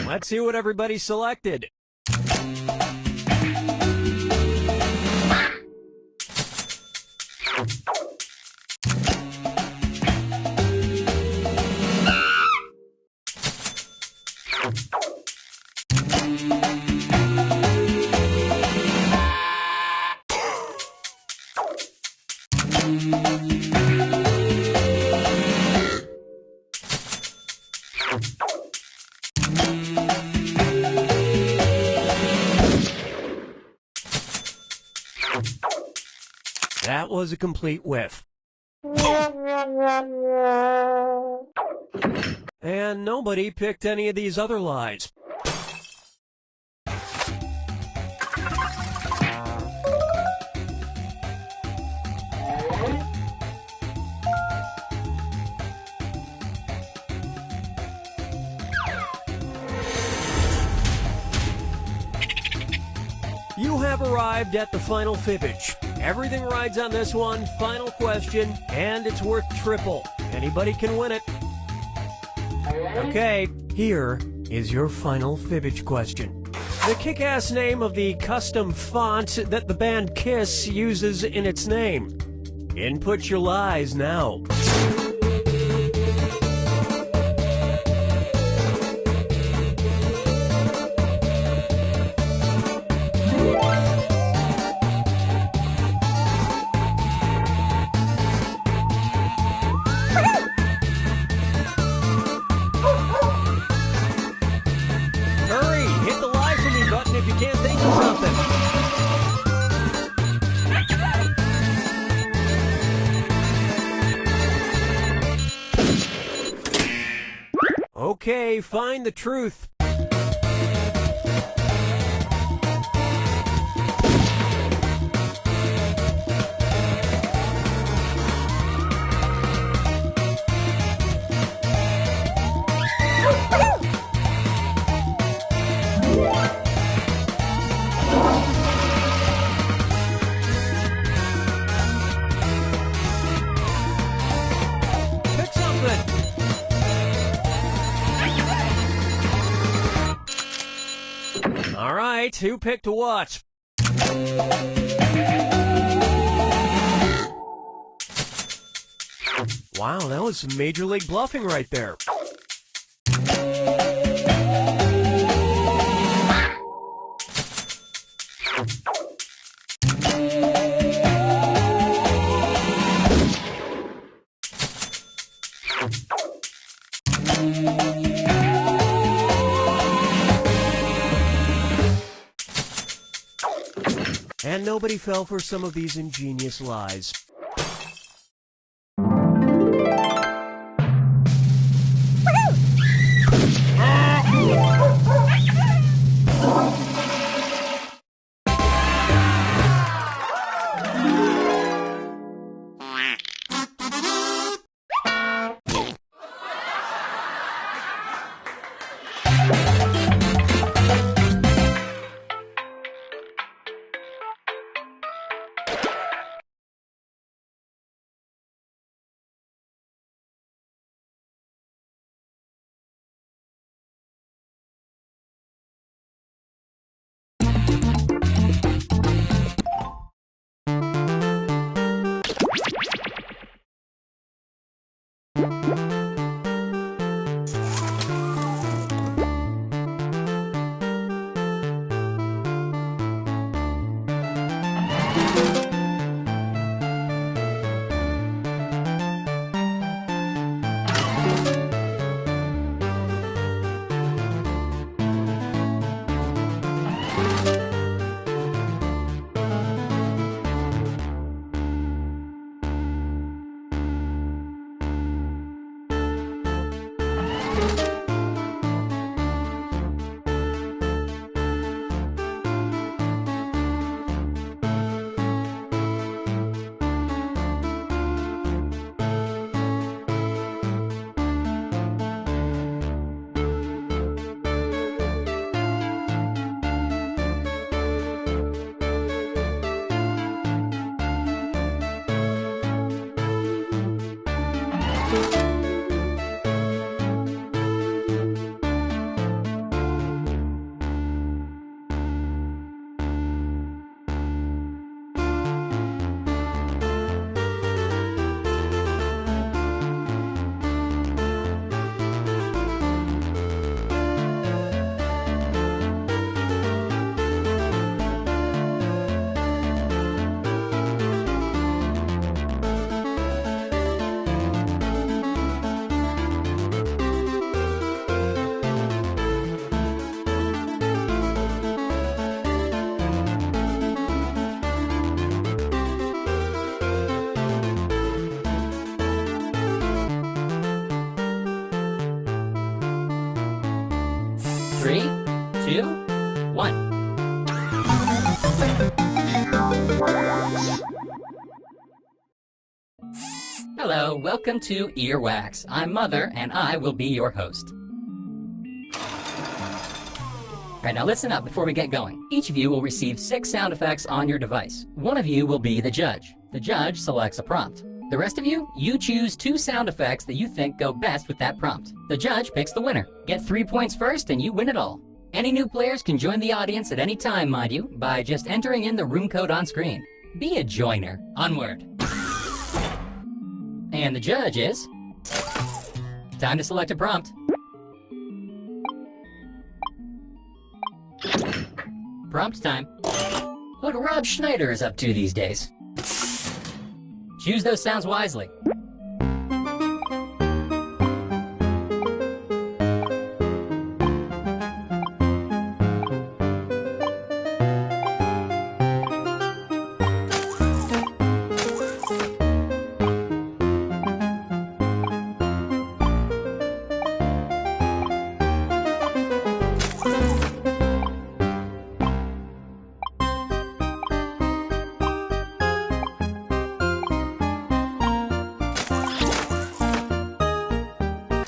Speaker 2: Let's see what everybody selected. That was a complete whiff. And nobody picked any of these other lies. You have arrived at the final fibbage. Everything rides on this one. Final question, and it's worth triple. Anybody can win it. Okay, here is your final fibbage question. The kick-ass name of the custom font that the band Kiss uses in its name. Input your lies now. If you can't think of something. Okay, find the truth. right. Who picked what? Wow, that was some major league bluffing right there. And nobody fell for some of these ingenious lies.
Speaker 4: Three, two, one. Hello, welcome to Earwax. I'm Mother, and I will be your host. Alright, now listen up before we get going. Each of you will receive 6 sound effects on your device. One of you will be the judge. The judge selects a prompt. The rest of you choose 2 sound effects that you think go best with that prompt. The judge picks the winner. Get 3 points first and you win it all. Any new players can join the audience at any time, mind you, by just entering in the room code on screen. Be a joiner. Onward. And the judge is... Time to select a prompt. Prompt time. What Rob Schneider is up to these days. Choose those sounds wisely.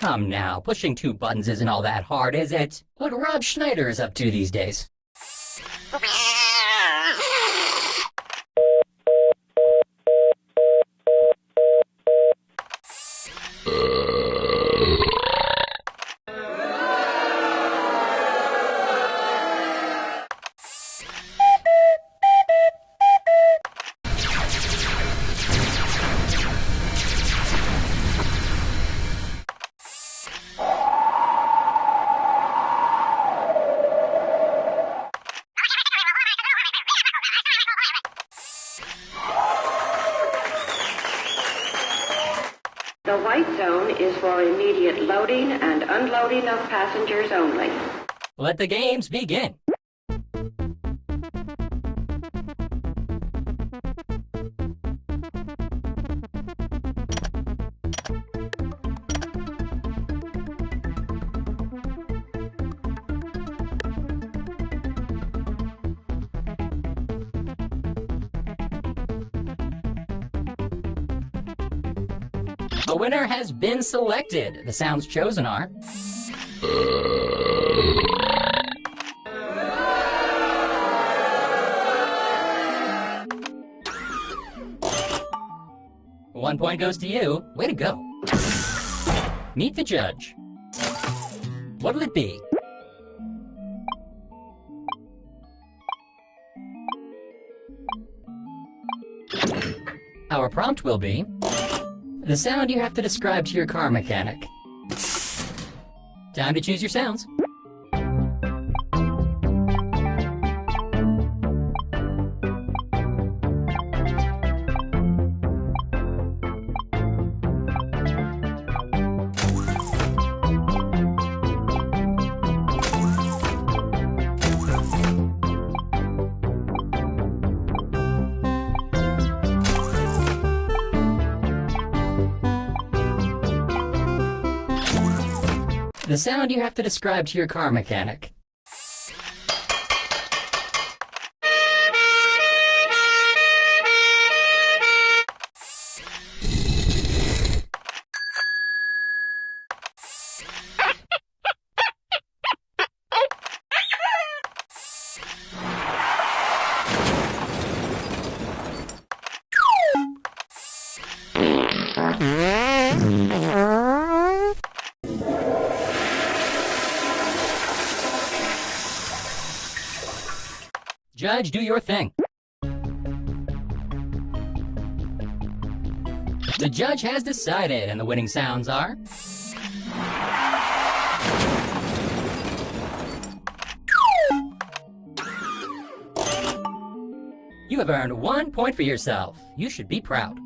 Speaker 4: Come now, pushing 2 buttons isn't all that hard, is it? What Rob Schneider is up to these days.
Speaker 5: The white zone is for immediate loading and unloading of passengers only.
Speaker 4: Let the games begin. The winner has been selected. The sounds chosen are... One point goes to you. Way to go. Meet the judge. What'll it be? Our prompt will be... the sound you have to describe to your car mechanic. Time to choose your sounds. The sound you have to describe to your car mechanic. Judge, do your thing. The judge has decided, and the winning sounds are... You have earned 1 point for yourself. You should be proud.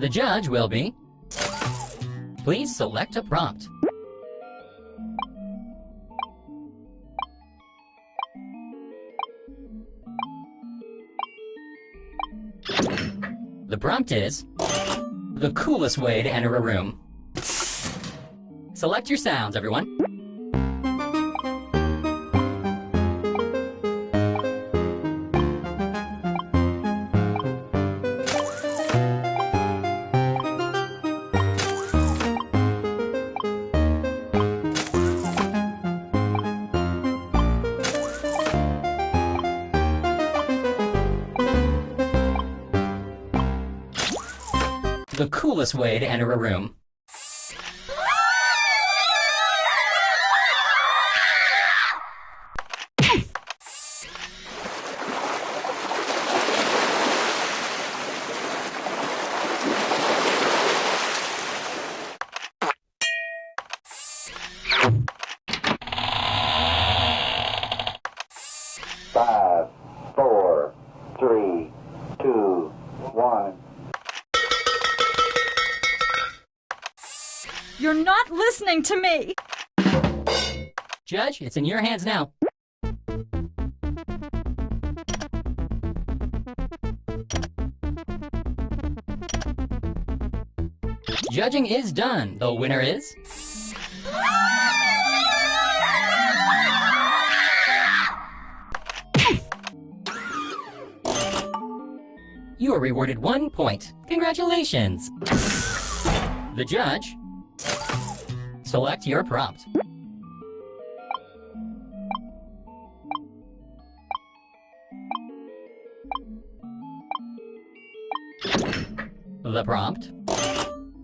Speaker 4: The judge will be... Please select a prompt. The prompt is, the coolest way to enter a room. Select your sounds, everyone. The coolest way to enter a room.
Speaker 6: Five, four, three, two, one.
Speaker 7: You're not listening to me!
Speaker 4: Judge, it's in your hands now. Judging is done. The winner is... You are rewarded 1 point. Congratulations! The judge... Select your prompt. The prompt: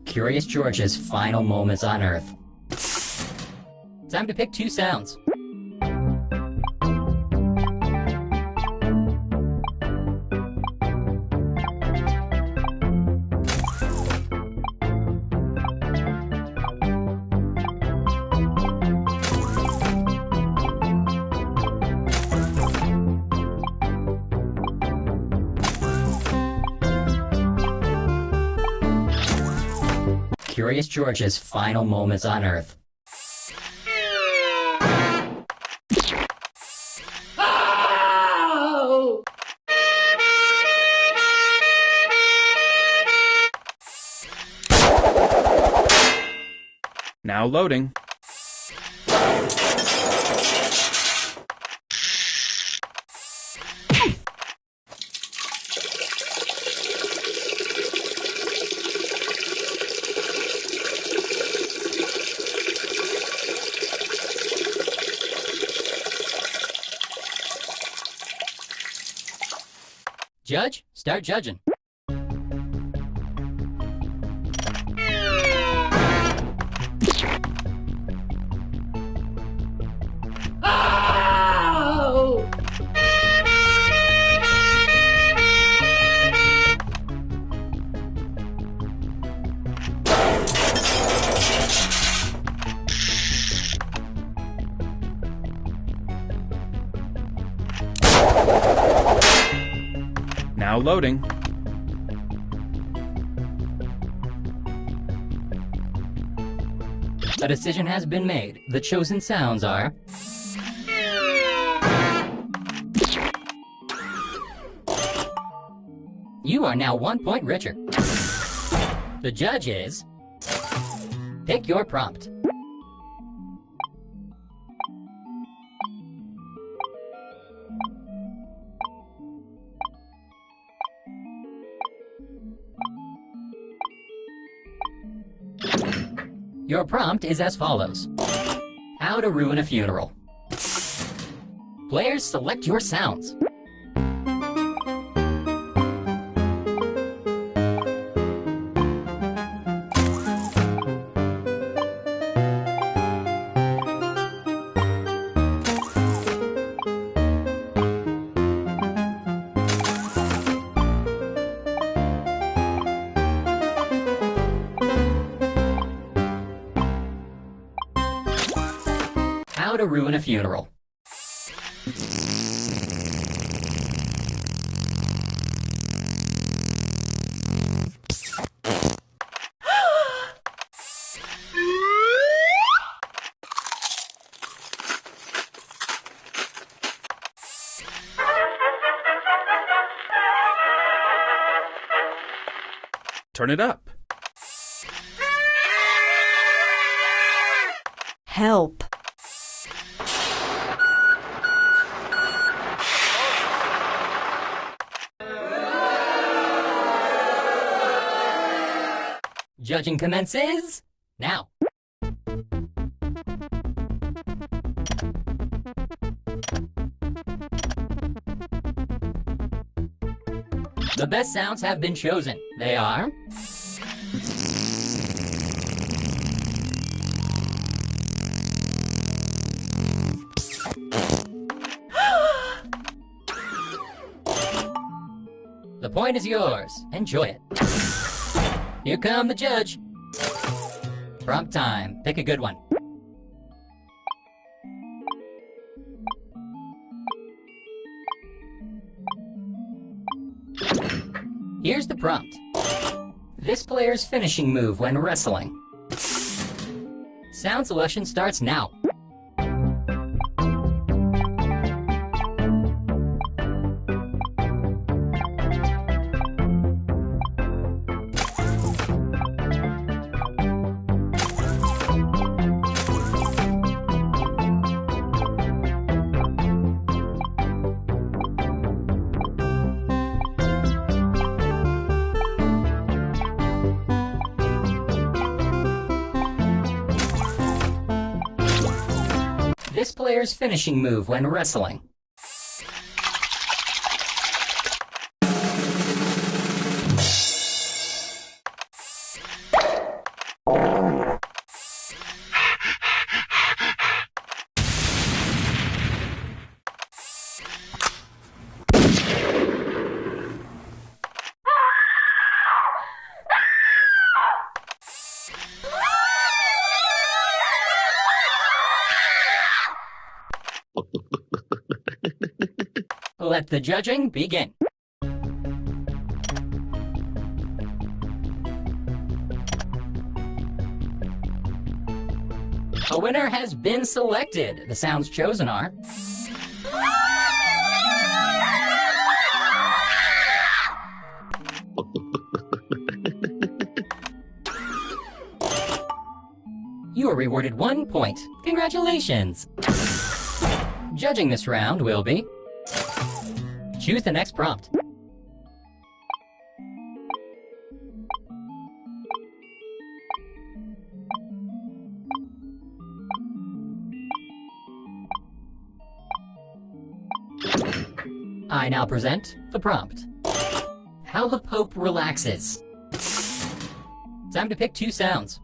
Speaker 4: Curious George's final moments on Earth. Time to pick 2 sounds. Curious George's final moments on Earth.
Speaker 3: Now loading.
Speaker 4: Judge, start judging.
Speaker 3: Now loading.
Speaker 4: A decision has been made. The chosen sounds are... You are now 1 point richer. The judge is... Pick your prompt. Your prompt is as follows. How to ruin a funeral. Players, select your sounds. How to ruin a funeral.
Speaker 3: Turn it up.
Speaker 7: Help.
Speaker 4: Judging commences now. The best sounds have been chosen. They are... The point is yours. Enjoy it. Here come the judge. Prompt time. Pick a good one. Here's the prompt. This player's finishing move when wrestling. Sound selection starts now. This player's finishing move when wrestling. Let the judging begin. A winner has been selected. The sounds chosen are... You are rewarded 1 point. Congratulations! Judging this round will be... Choose the next prompt. I now present the prompt. How the Pope relaxes. Time to pick 2 sounds.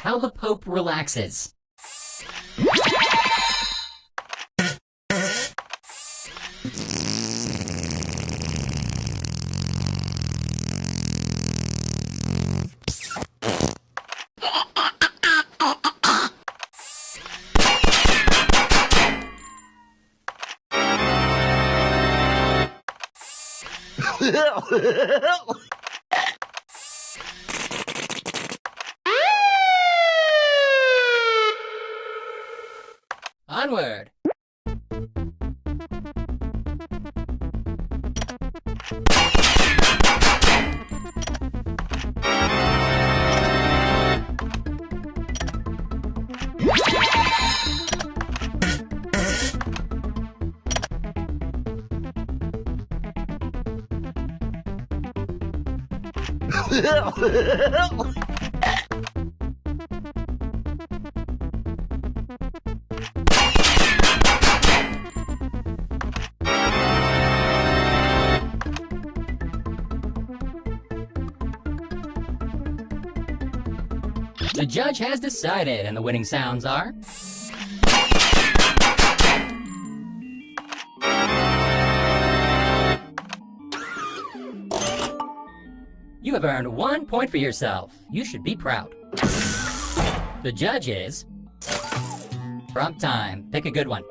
Speaker 4: How the Pope relaxes. Onward! The judge has decided, and the winning sounds are... You have earned 1 point for yourself. You should be proud. The judge is... Prompt time. Pick a good one.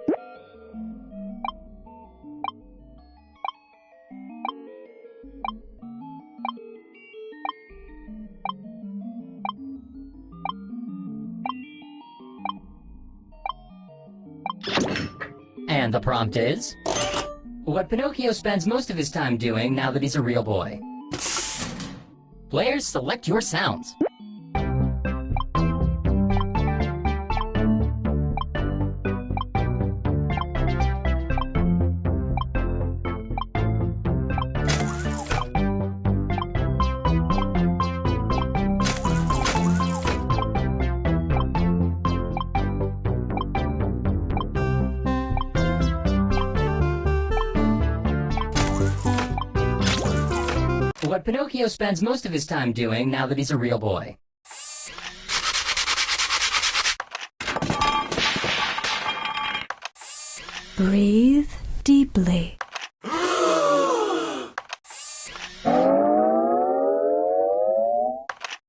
Speaker 4: And the prompt is... What Pinocchio spends most of his time doing now that he's a real boy. Players, select your sounds. What Pinocchio spends most of his time doing now that he's a real boy.
Speaker 7: Breathe deeply.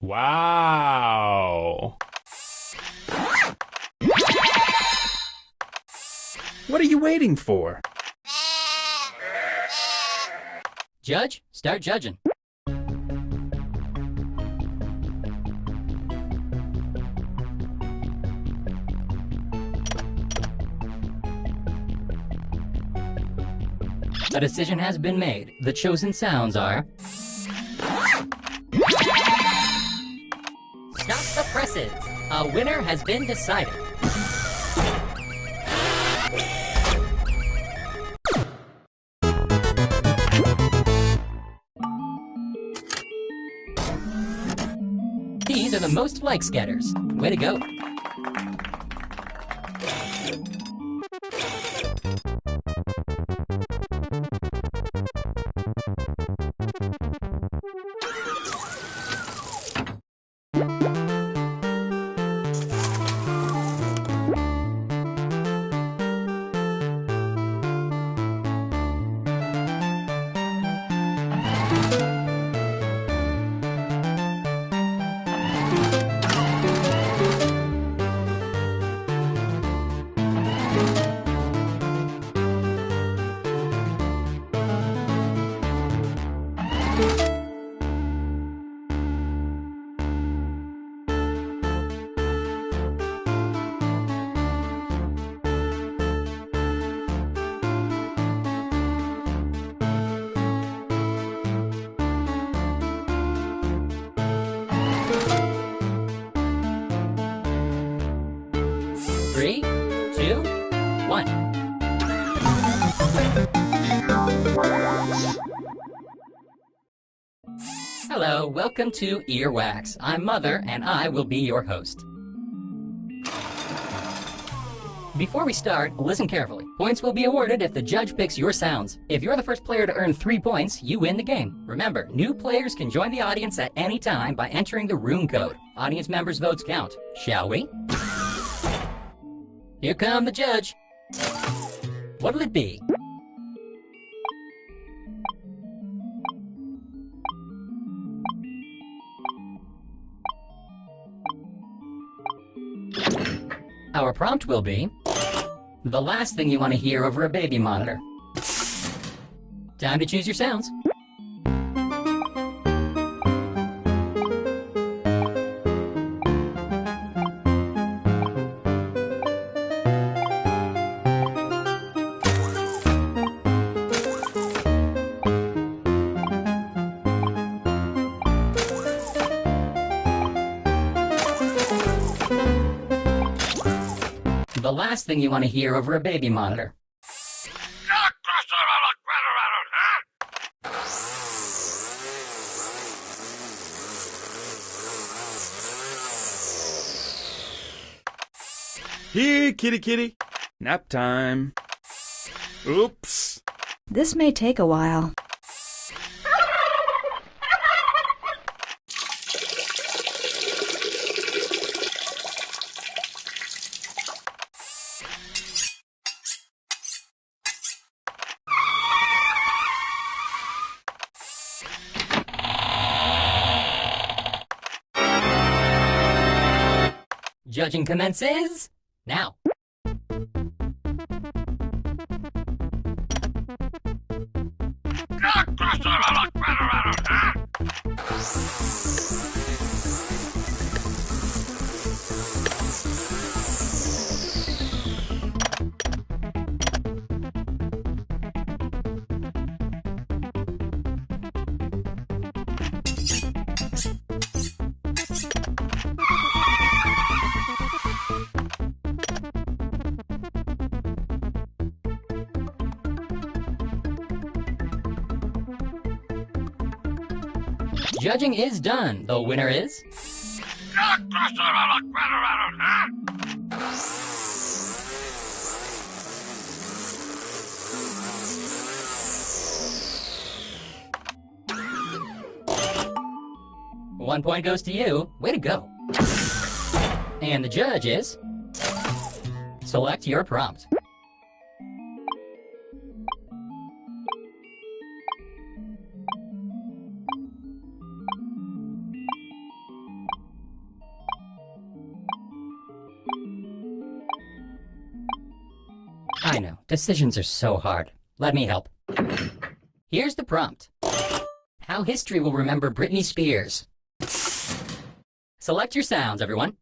Speaker 8: Wow. What are you waiting for?
Speaker 4: Judge, start judging. A decision has been made. The chosen sounds are... Stop the presses! A winner has been decided. These are the most likes getters. Way to go. Three, two, one. Hello, welcome to Earwax. I'm Mother, and I will be your host. Before we start, listen carefully. Points will be awarded if the judge picks your sounds. If you're the first player to earn 3 points, you win the game. Remember, new players can join the audience at any time by entering the room code. Audience members' votes count. Shall we? Here come the judge. What'll it be? Our prompt will be the last thing you want to hear over a baby monitor. Time to choose your sounds. The last thing you want to hear over a baby monitor.
Speaker 8: Here, kitty kitty. Nap time. Oops.
Speaker 7: This may take a while.
Speaker 4: Judging commences now. Judging is done. The winner is... One point goes to you. Way to go. And the judge is... Select your prompt. I know, decisions are so hard. Let me help. Here's the prompt. How history will remember Britney Spears. Select your sounds, everyone.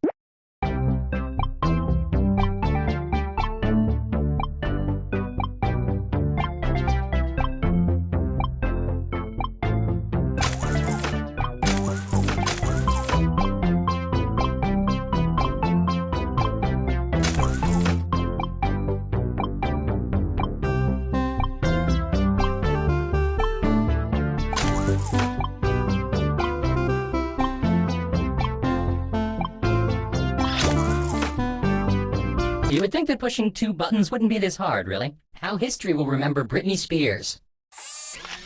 Speaker 4: You would think that pushing 2 buttons wouldn't be this hard, really. How history will remember Britney Spears.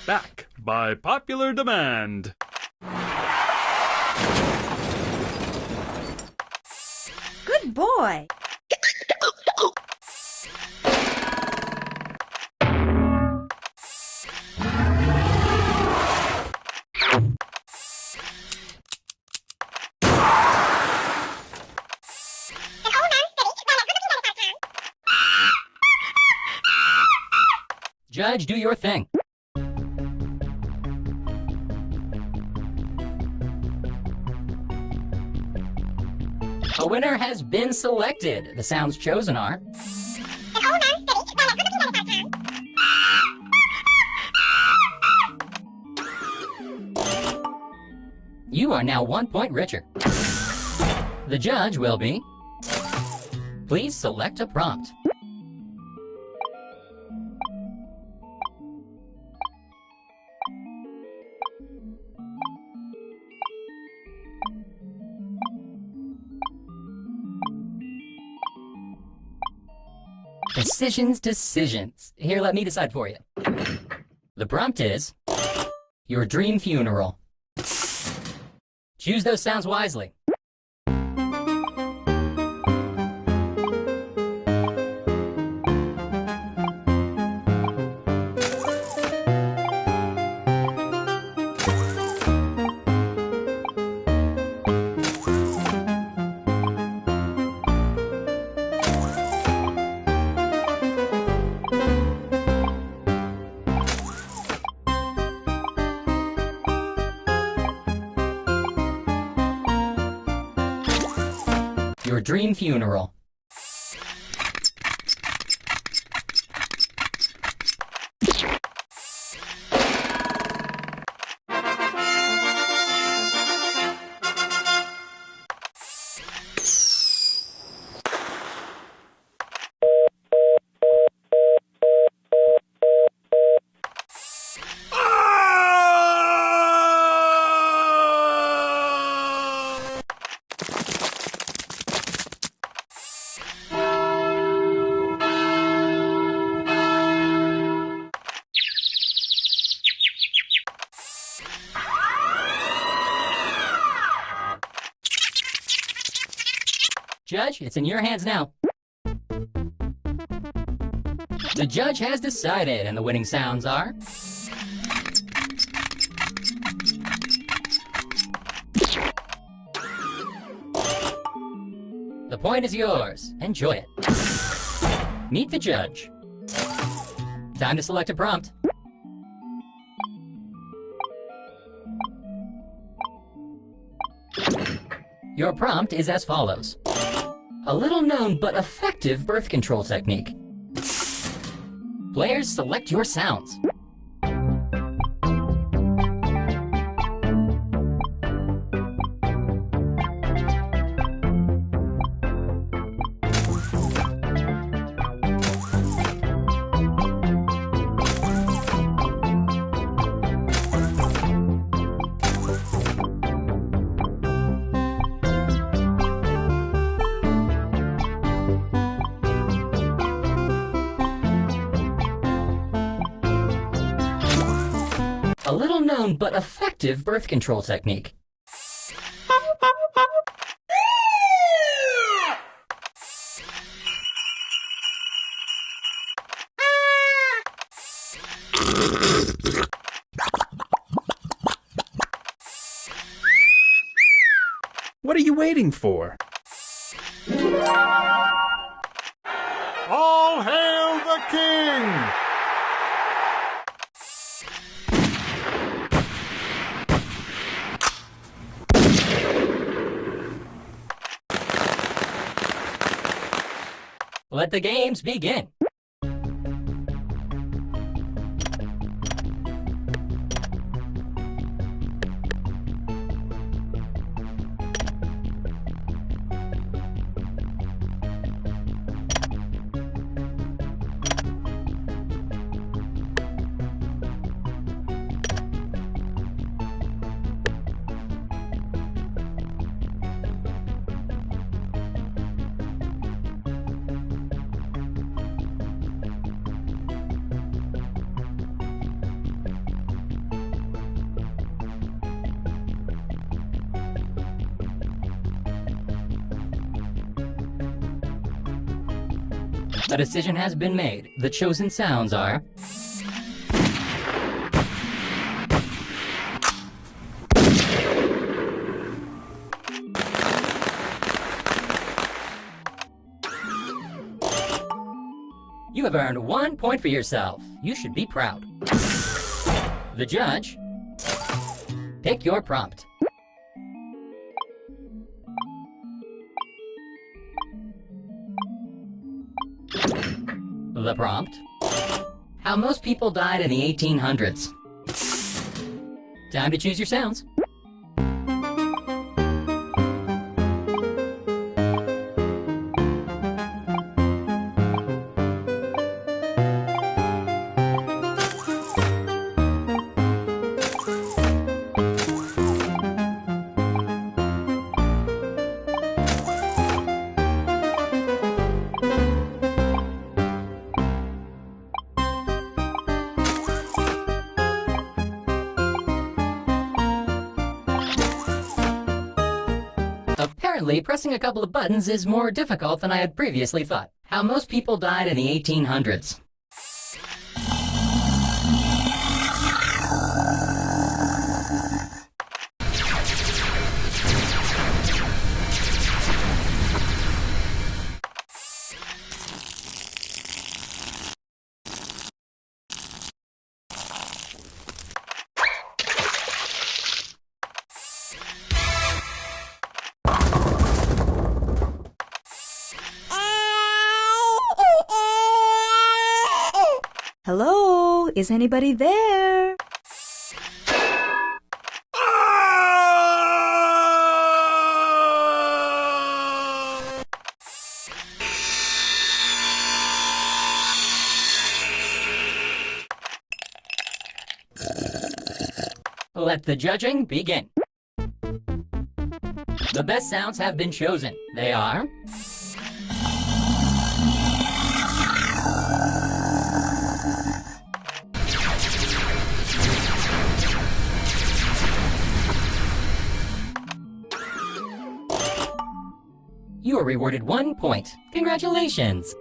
Speaker 8: Back by popular demand.
Speaker 7: Good boy.
Speaker 4: Judge, do your thing. A winner has been selected. The sounds chosen are... You are now 1 point richer. The judge will be... Please select a prompt. Decisions. Here, let me decide for you. The prompt is... Your dream funeral. Choose those sounds wisely. Your dream funeral. Judge, it's in your hands now. The judge has decided, and the winning sounds are... The point is yours. Enjoy it. Meet the judge. Time to select a prompt. Your prompt is as follows. A little known but effective birth control technique. Players, select your sounds. A little known but effective birth control technique.
Speaker 8: What are you waiting for?
Speaker 1: All hail the king!
Speaker 4: Let the games begin. A decision has been made. The chosen sounds are... You have earned 1 point for yourself. You should be proud. The judge, pick your prompt. The prompt: how most people died in the 1800s. Time to choose your sounds. Apparently, pressing a couple of buttons is more difficult than I had previously thought. How most people died in the 1800s.
Speaker 7: Hello? Is anybody there?
Speaker 4: Let the judging begin. The best sounds have been chosen. They are... You are rewarded 1 point. Congratulations!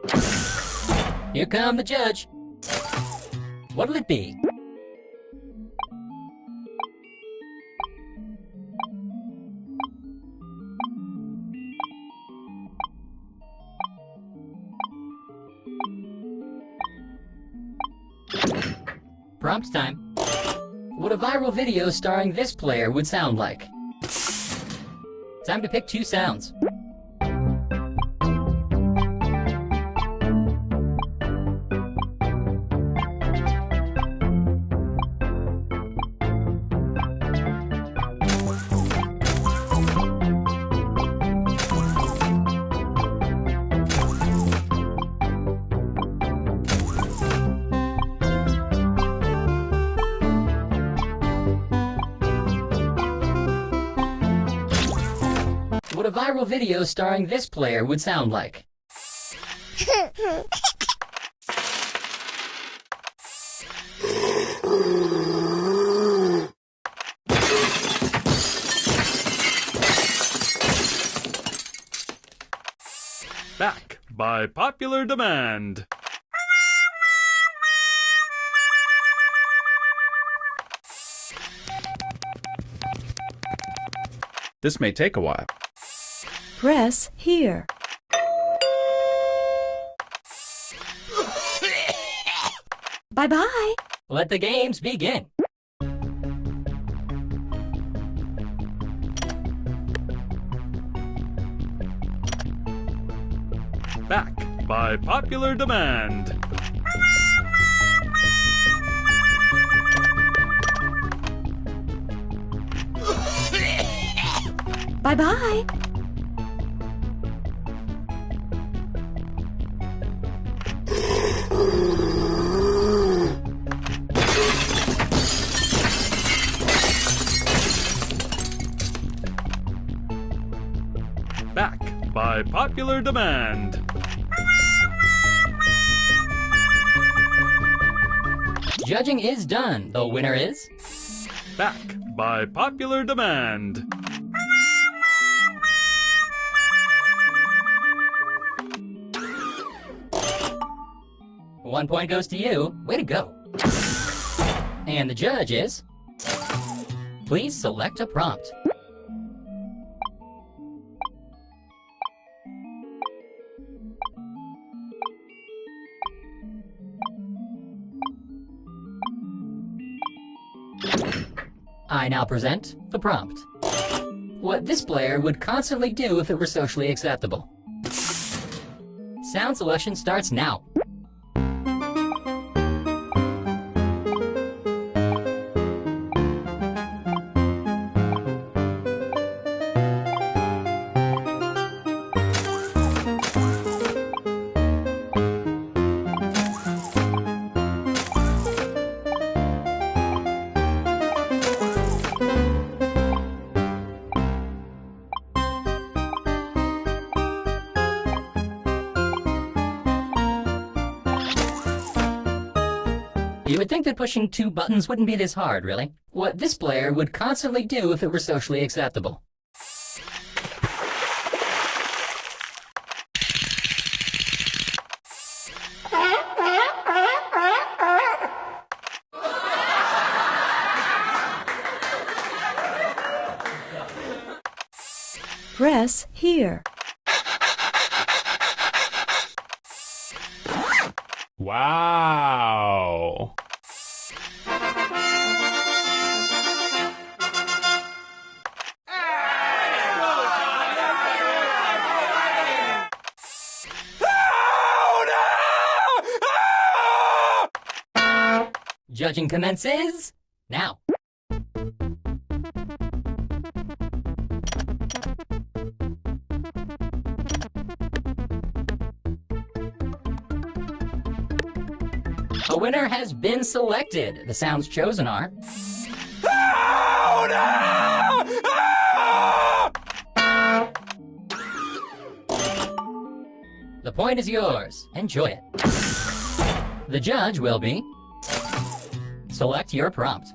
Speaker 4: Here come the judge. What'll it be? Prompt time. What a viral video starring this player would sound like. Time to pick 2 sounds. What a viral video starring this player would sound like.
Speaker 8: Back by popular demand. This may take a while.
Speaker 7: Press here. Bye-bye.
Speaker 4: Let the games begin.
Speaker 8: Back by popular demand.
Speaker 7: Bye-bye.
Speaker 8: Back by popular demand.
Speaker 4: Judging is done. The winner is...
Speaker 8: Back by popular demand.
Speaker 4: One point goes to you. Way to go. And the judge is... Please select a prompt. I now present the prompt. What this player would constantly do if it were socially acceptable. Sound selection starts now. You would think that pushing 2 buttons wouldn't be this hard, really. What this player would constantly do if it were socially acceptable.
Speaker 7: Press here.
Speaker 8: Wow.
Speaker 4: Judging commences now. A winner has been selected. The sounds chosen are... The point is yours. Enjoy it. The judge will be... Select your prompt.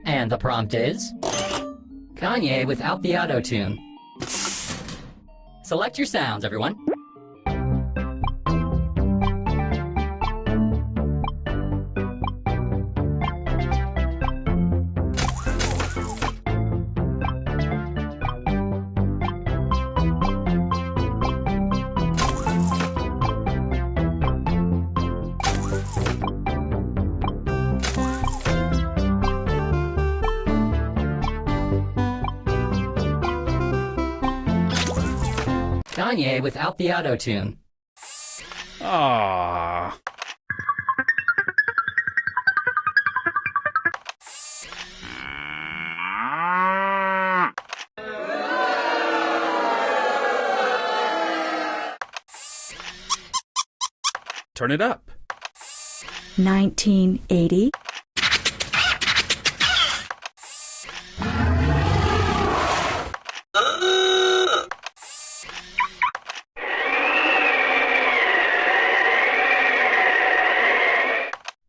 Speaker 4: And the prompt is... Kanye without the auto-tune. Select your sounds, everyone. Kanye without the auto-tune.
Speaker 8: Ah. Turn it up.
Speaker 7: 1980.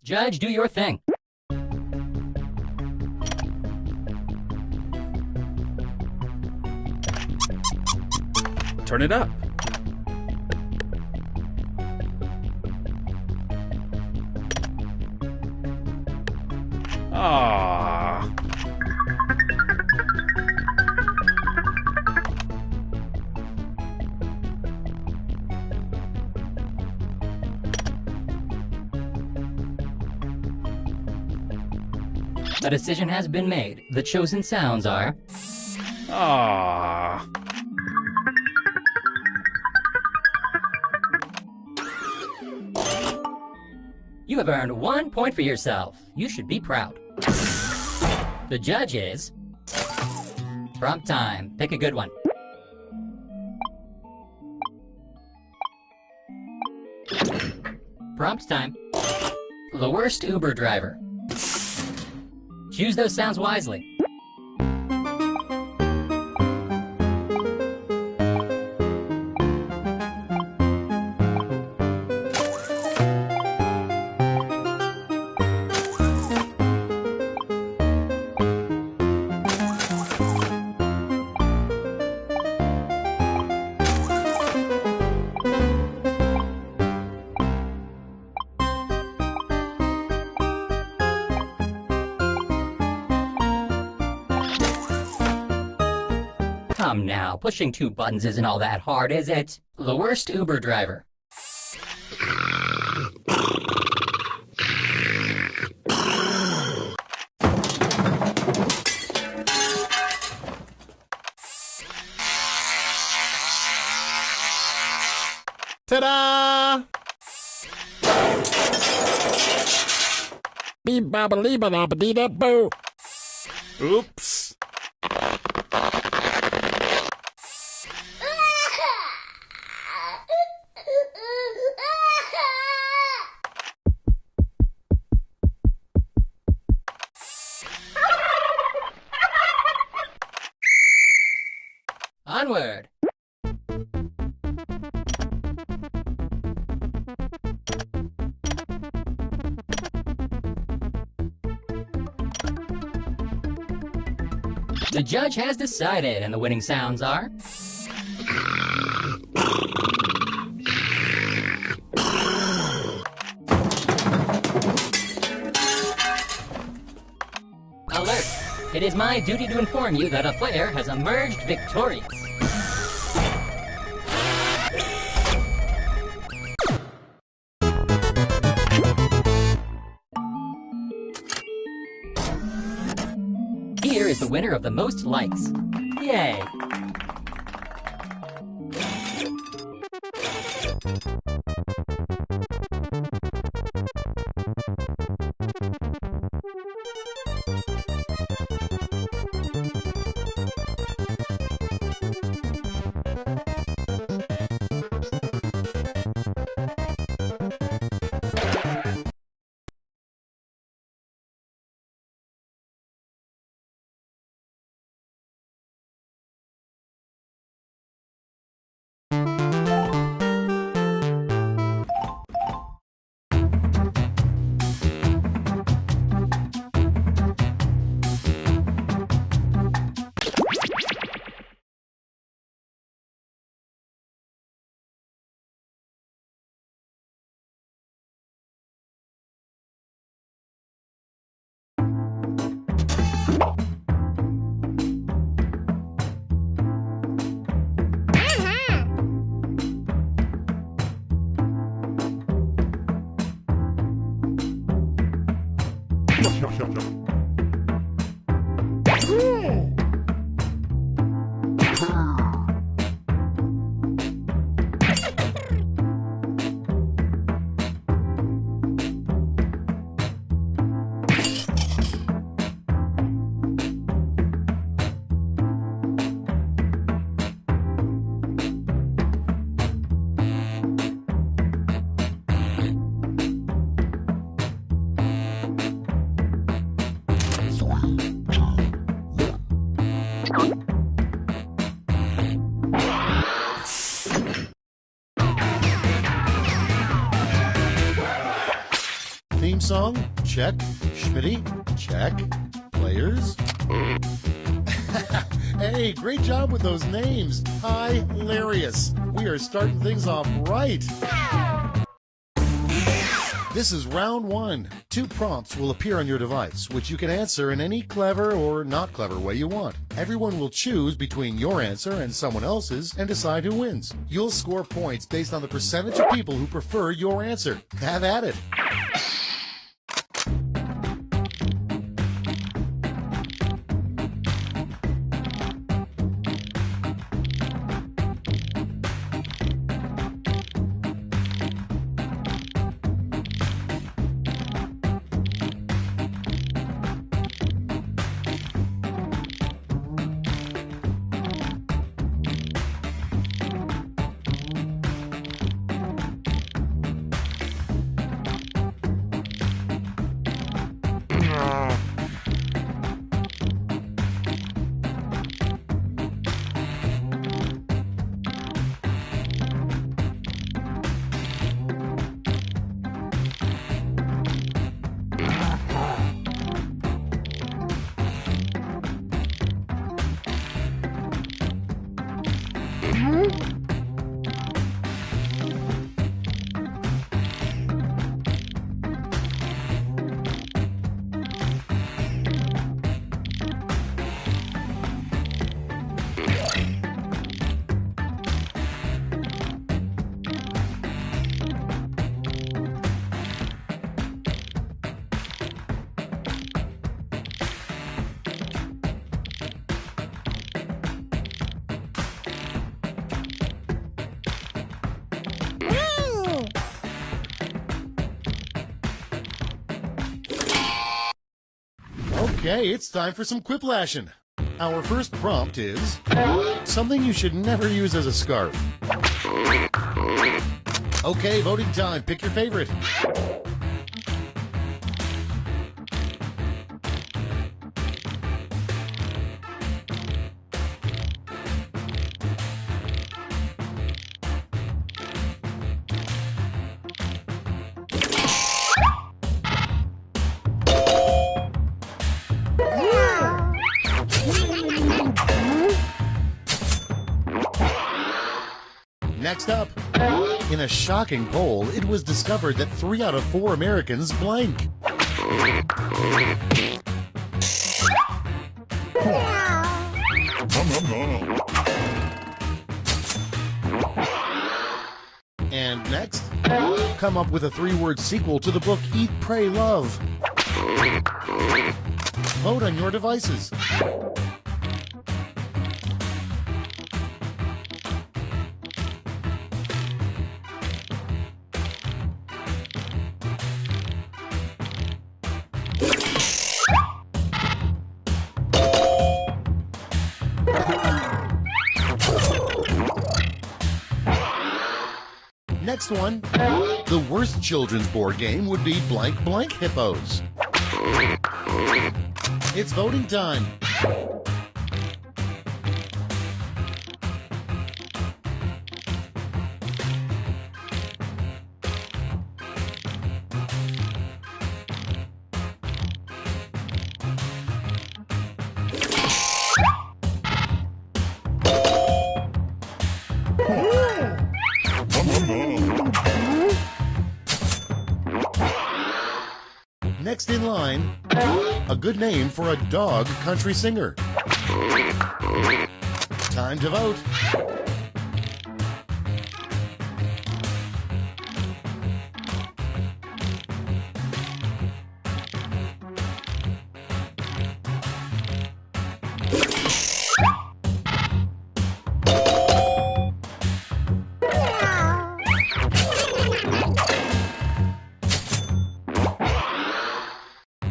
Speaker 4: Judge, do your thing.
Speaker 8: Turn it up. Ah.
Speaker 4: The decision has been made. The chosen sounds are...
Speaker 8: Ah.
Speaker 4: You have earned 1 point for yourself. You should be proud. The judge is... Prompt time. Pick a good one. Prompt time. The worst Uber driver. Choose those sounds wisely. Come now, pushing 2 buttons isn't all that hard, is it? The worst Uber driver.
Speaker 9: Ta-da! Beep-baba-lee-ba-da-ba-dee-da-boo.
Speaker 8: Oops.
Speaker 4: Onward! The judge has decided, and the winning sounds are... Alert! It is my duty to inform you that a player has emerged victorious. Here is the winner of the most likes. Yay!
Speaker 1: Theme song? Check. Schmitty? Check. Players? Hey, great job with those names. Hilarious. We are starting things off right. This is round 1. 2 prompts will appear on your device, which you can answer in any clever or not clever way you want. Everyone will choose between your answer and someone else's and decide who wins. You'll score points based on the percentage of people who prefer your answer. Have at it. Okay, it's time for some quiplashing. Our first prompt is something you should never use as a scarf. Okay, voting time. Pick your favorite. Next up, in a shocking poll, it was discovered that 3 out of 4 Americans blank. And next, come up with a 3-word sequel to the book Eat, Pray, Love. Vote on your devices. Next one, the worst children's board game would be Blank Blank Hippos. It's voting time. Next in line, a good name for a dog country singer. Time to vote.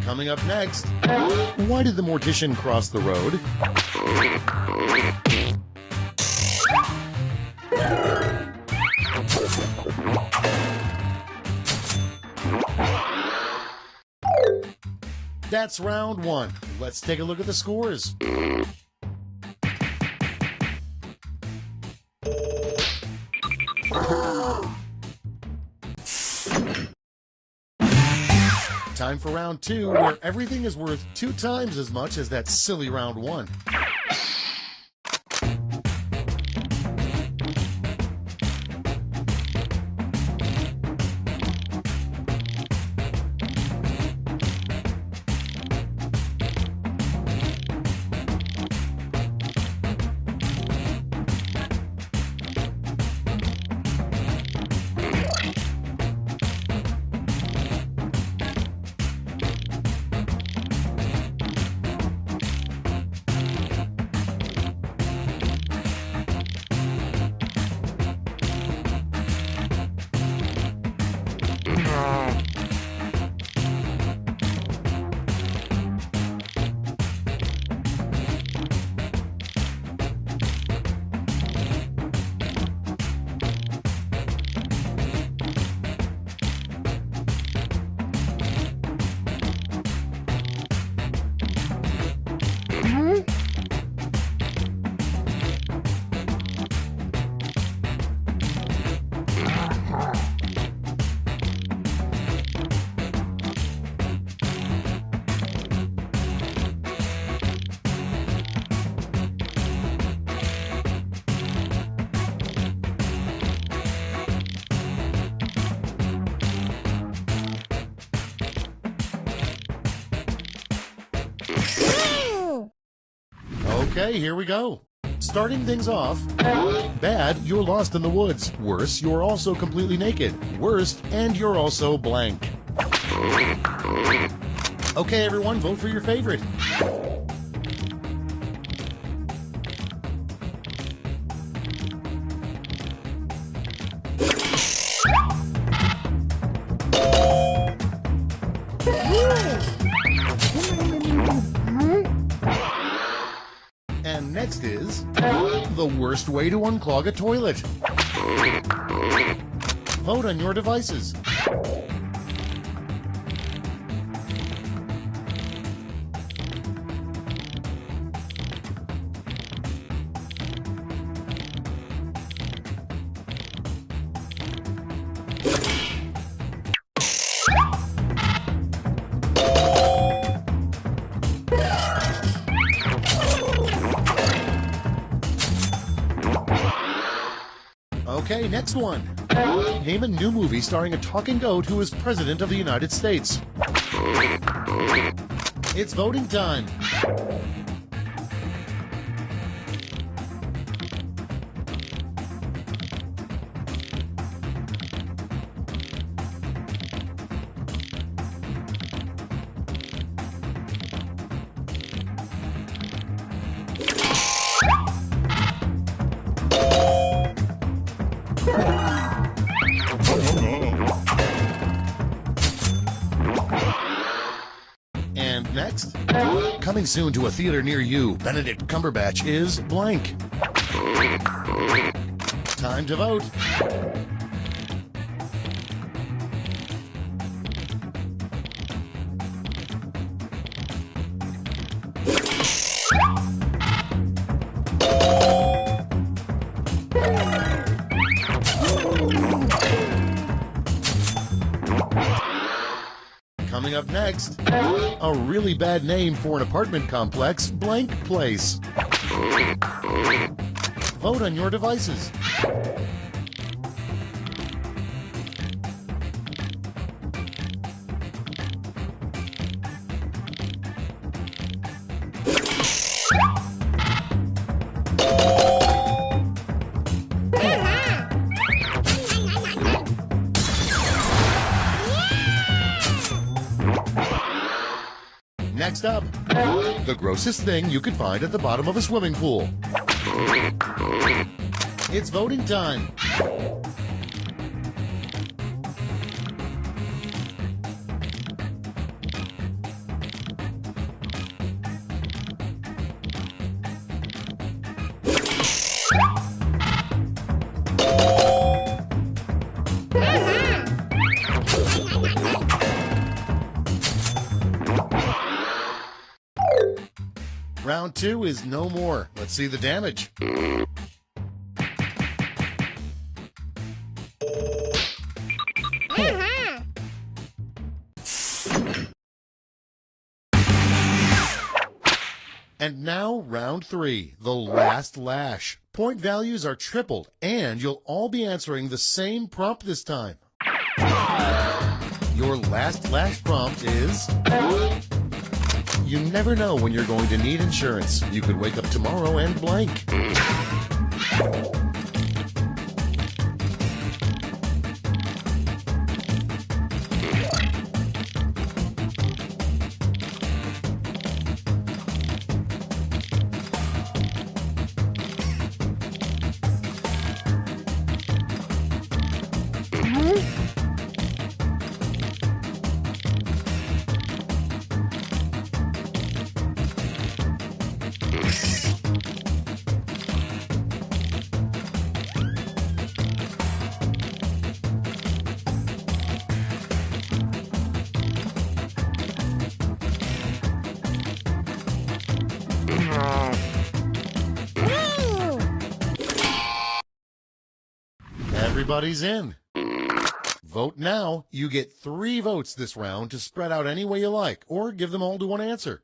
Speaker 1: Coming up next, why did the mortician cross the road? That's round 1. Let's take a look at the scores. Time for round 2, where everything is worth 2 times as much as that silly round 1. Okay, here we go. Starting things off, bad, you're lost in the woods. Worse, you're also completely naked. Worst, and you're also blank. Okay, everyone, vote for your favorite. And next is the worst way to unclog a toilet. Vote on your devices. Okay, next one. Name a new movie starring a talking goat who is President of the United States. It's voting time. And next, coming soon to a theater near you, Benedict Cumberbatch is blank. Time to vote. Coming up next, a really bad name for an apartment complex, Blank Place. Vote on your devices. Next up, the grossest thing you could find at the bottom of a swimming pool. It's voting time. Round two is no more. Let's see the damage. And now, round three, the last lash. Point values are tripled, and you'll all be answering the same prompt this time. Your last lash prompt is... You never know when you're going to need insurance. You could wake up tomorrow and blank. Everybody's in. Vote now. You get 3 votes this round to spread out any way you like, or give them all to one answer.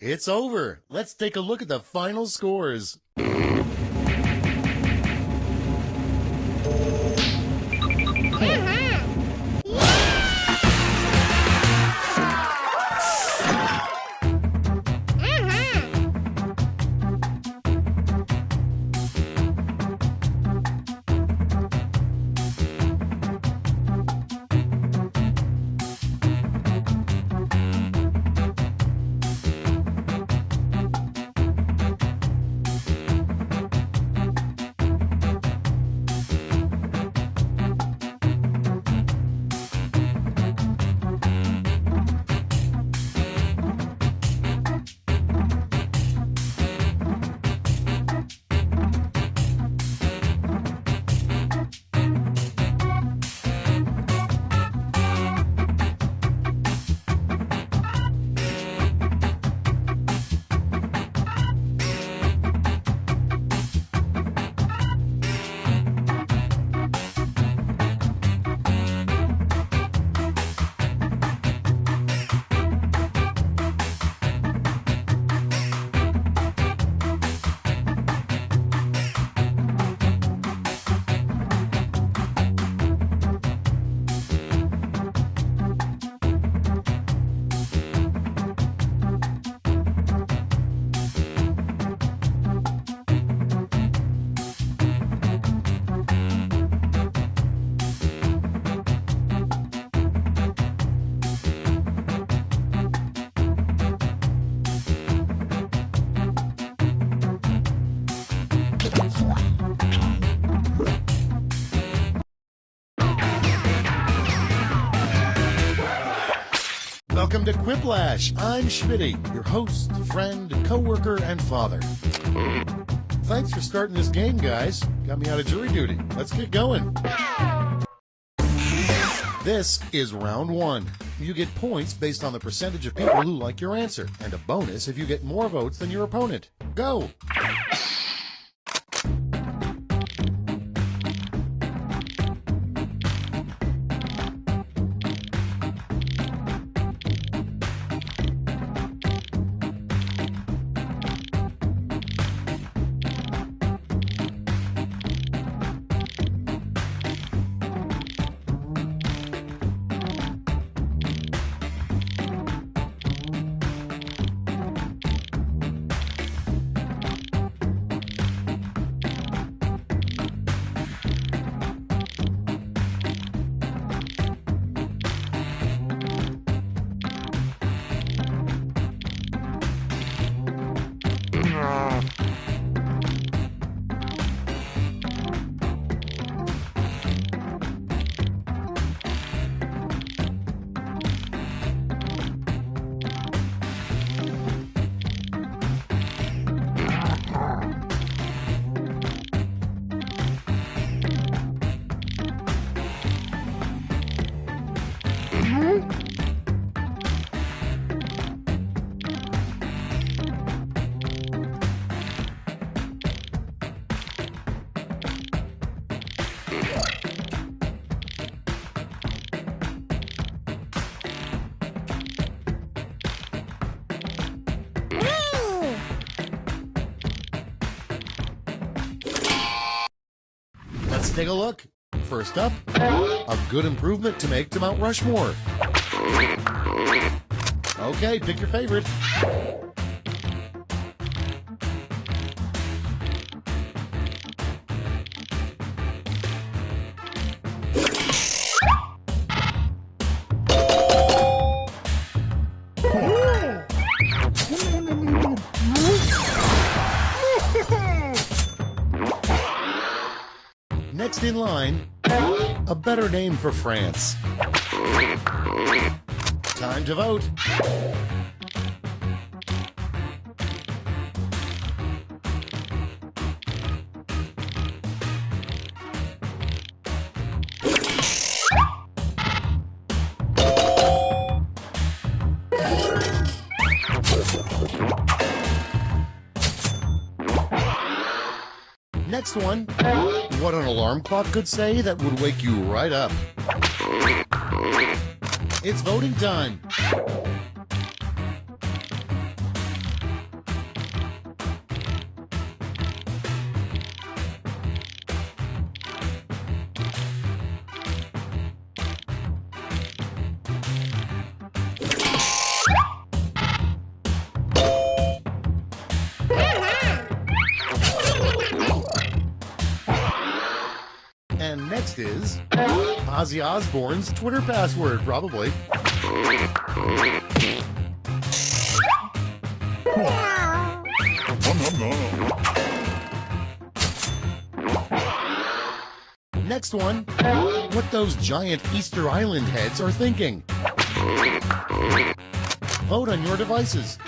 Speaker 1: It's over. Let's take a look at the final scores. Welcome to Quiplash. I'm Schmitty, your host, friend, co-worker, and father. Thanks for starting this game, guys. Got me out of jury duty. Let's get going. This is round one. You get points based on the percentage of people who like your answer, and a bonus if you get more votes than your opponent. Go! Let's take a look. First up, a good improvement to make to Mount Rushmore. Okay, pick your favorite. Next in line, a better name for France. Time to vote. Next one, what an alarm clock could say that would wake you right up. It's voting time. next is Ozzy Osbourne's Twitter password, probably. Next one, what those giant Easter Island heads are thinking. Vote on your devices.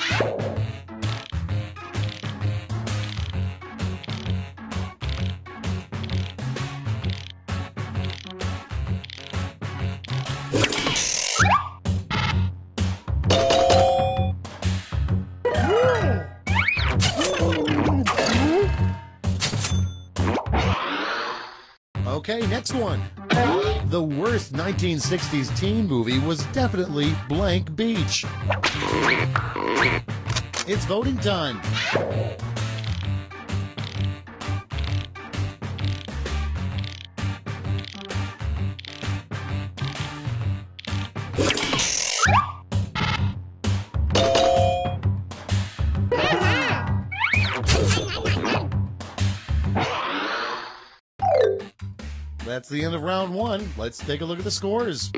Speaker 1: Okay, next one. The worst 1960s teen movie was definitely Blank Beach. It's voting time. That's the end of round one. Let's take a look at the scores.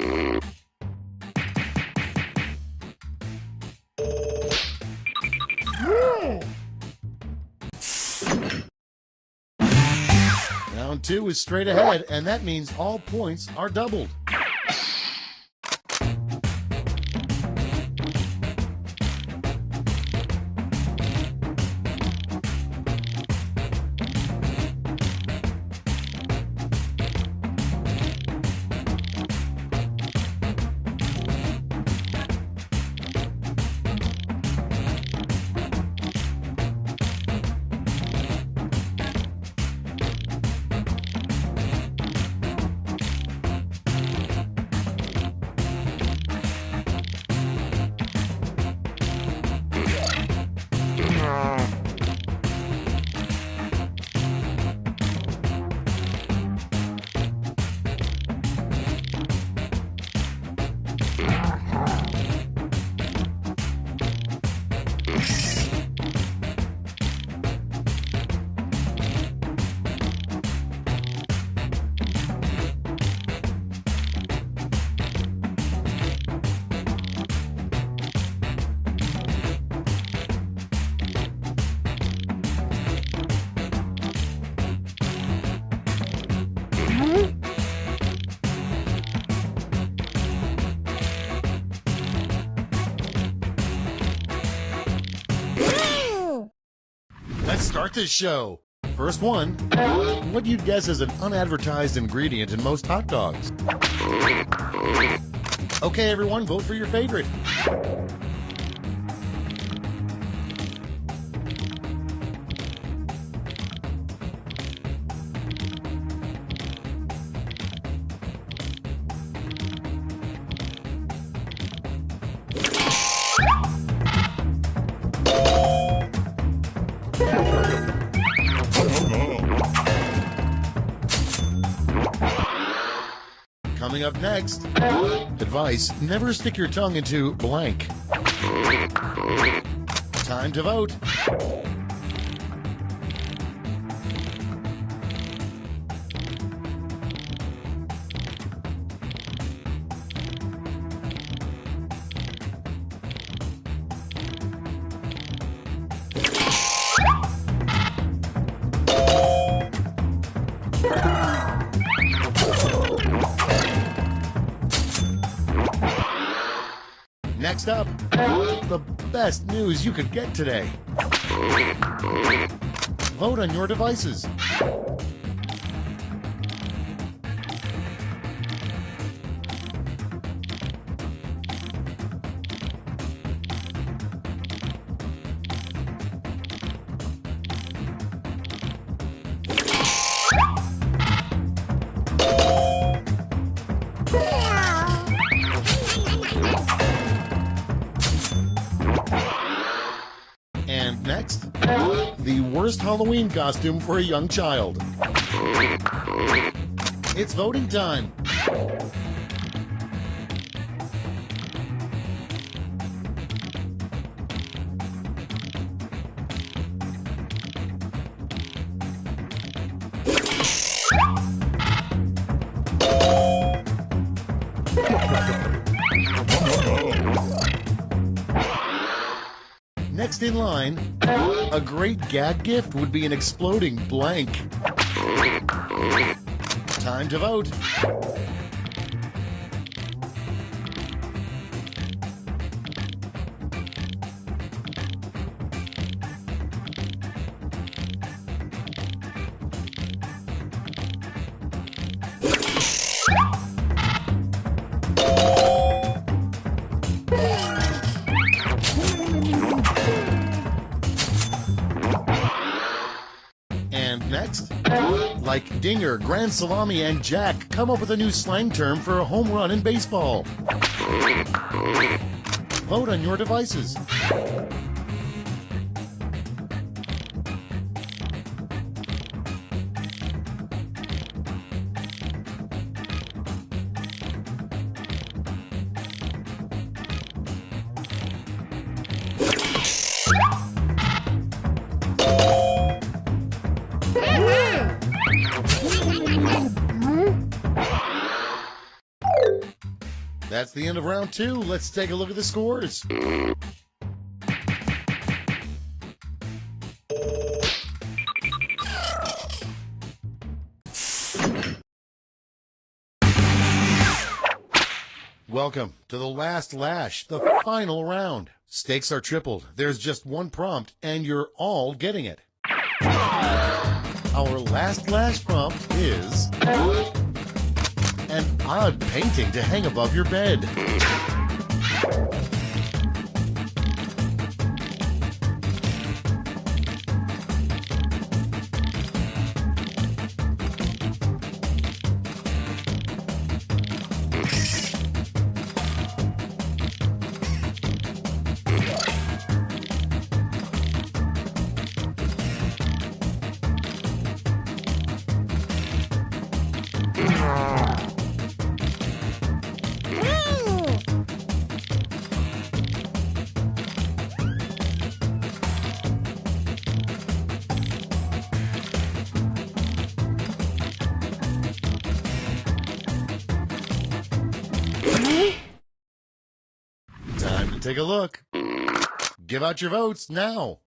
Speaker 1: Round two is straight ahead, and that means all points are doubled. Let's start this show. First one, what do you guess is an unadvertised ingredient in most hot dogs? Okay, everyone, vote for your favorite. Coming up next, advice, never stick your tongue into blank. Time to vote. Next up, the best news you could get today. Vote on your devices. And next, the worst Halloween costume for a young child. It's voting time. Next in line, a great gag gift would be an exploding blank. Time to vote. And next, like dinger, grand salami, and jack, come up with a new slang term for a home run in baseball. Vote on your devices. That's the end of round 2. Let's take a look at the scores. Welcome to the last lash, the final round. Stakes are tripled. There's just one prompt, and you're all getting it. Our last lash prompt is an odd painting to hang above your bed. Time to take a look. Give out your votes now.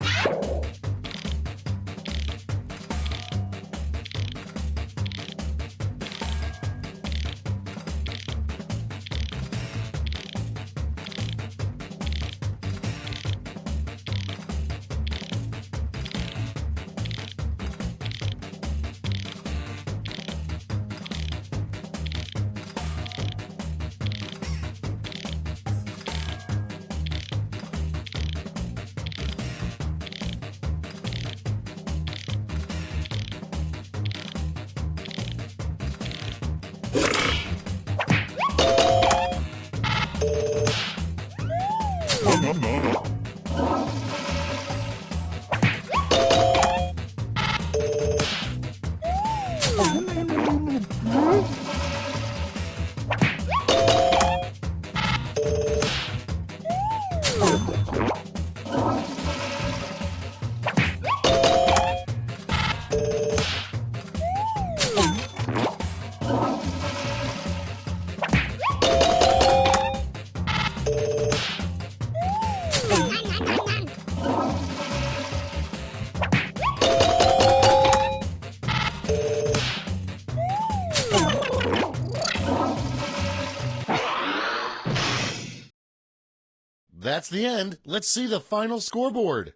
Speaker 1: That's the end. Let's see the final scoreboard.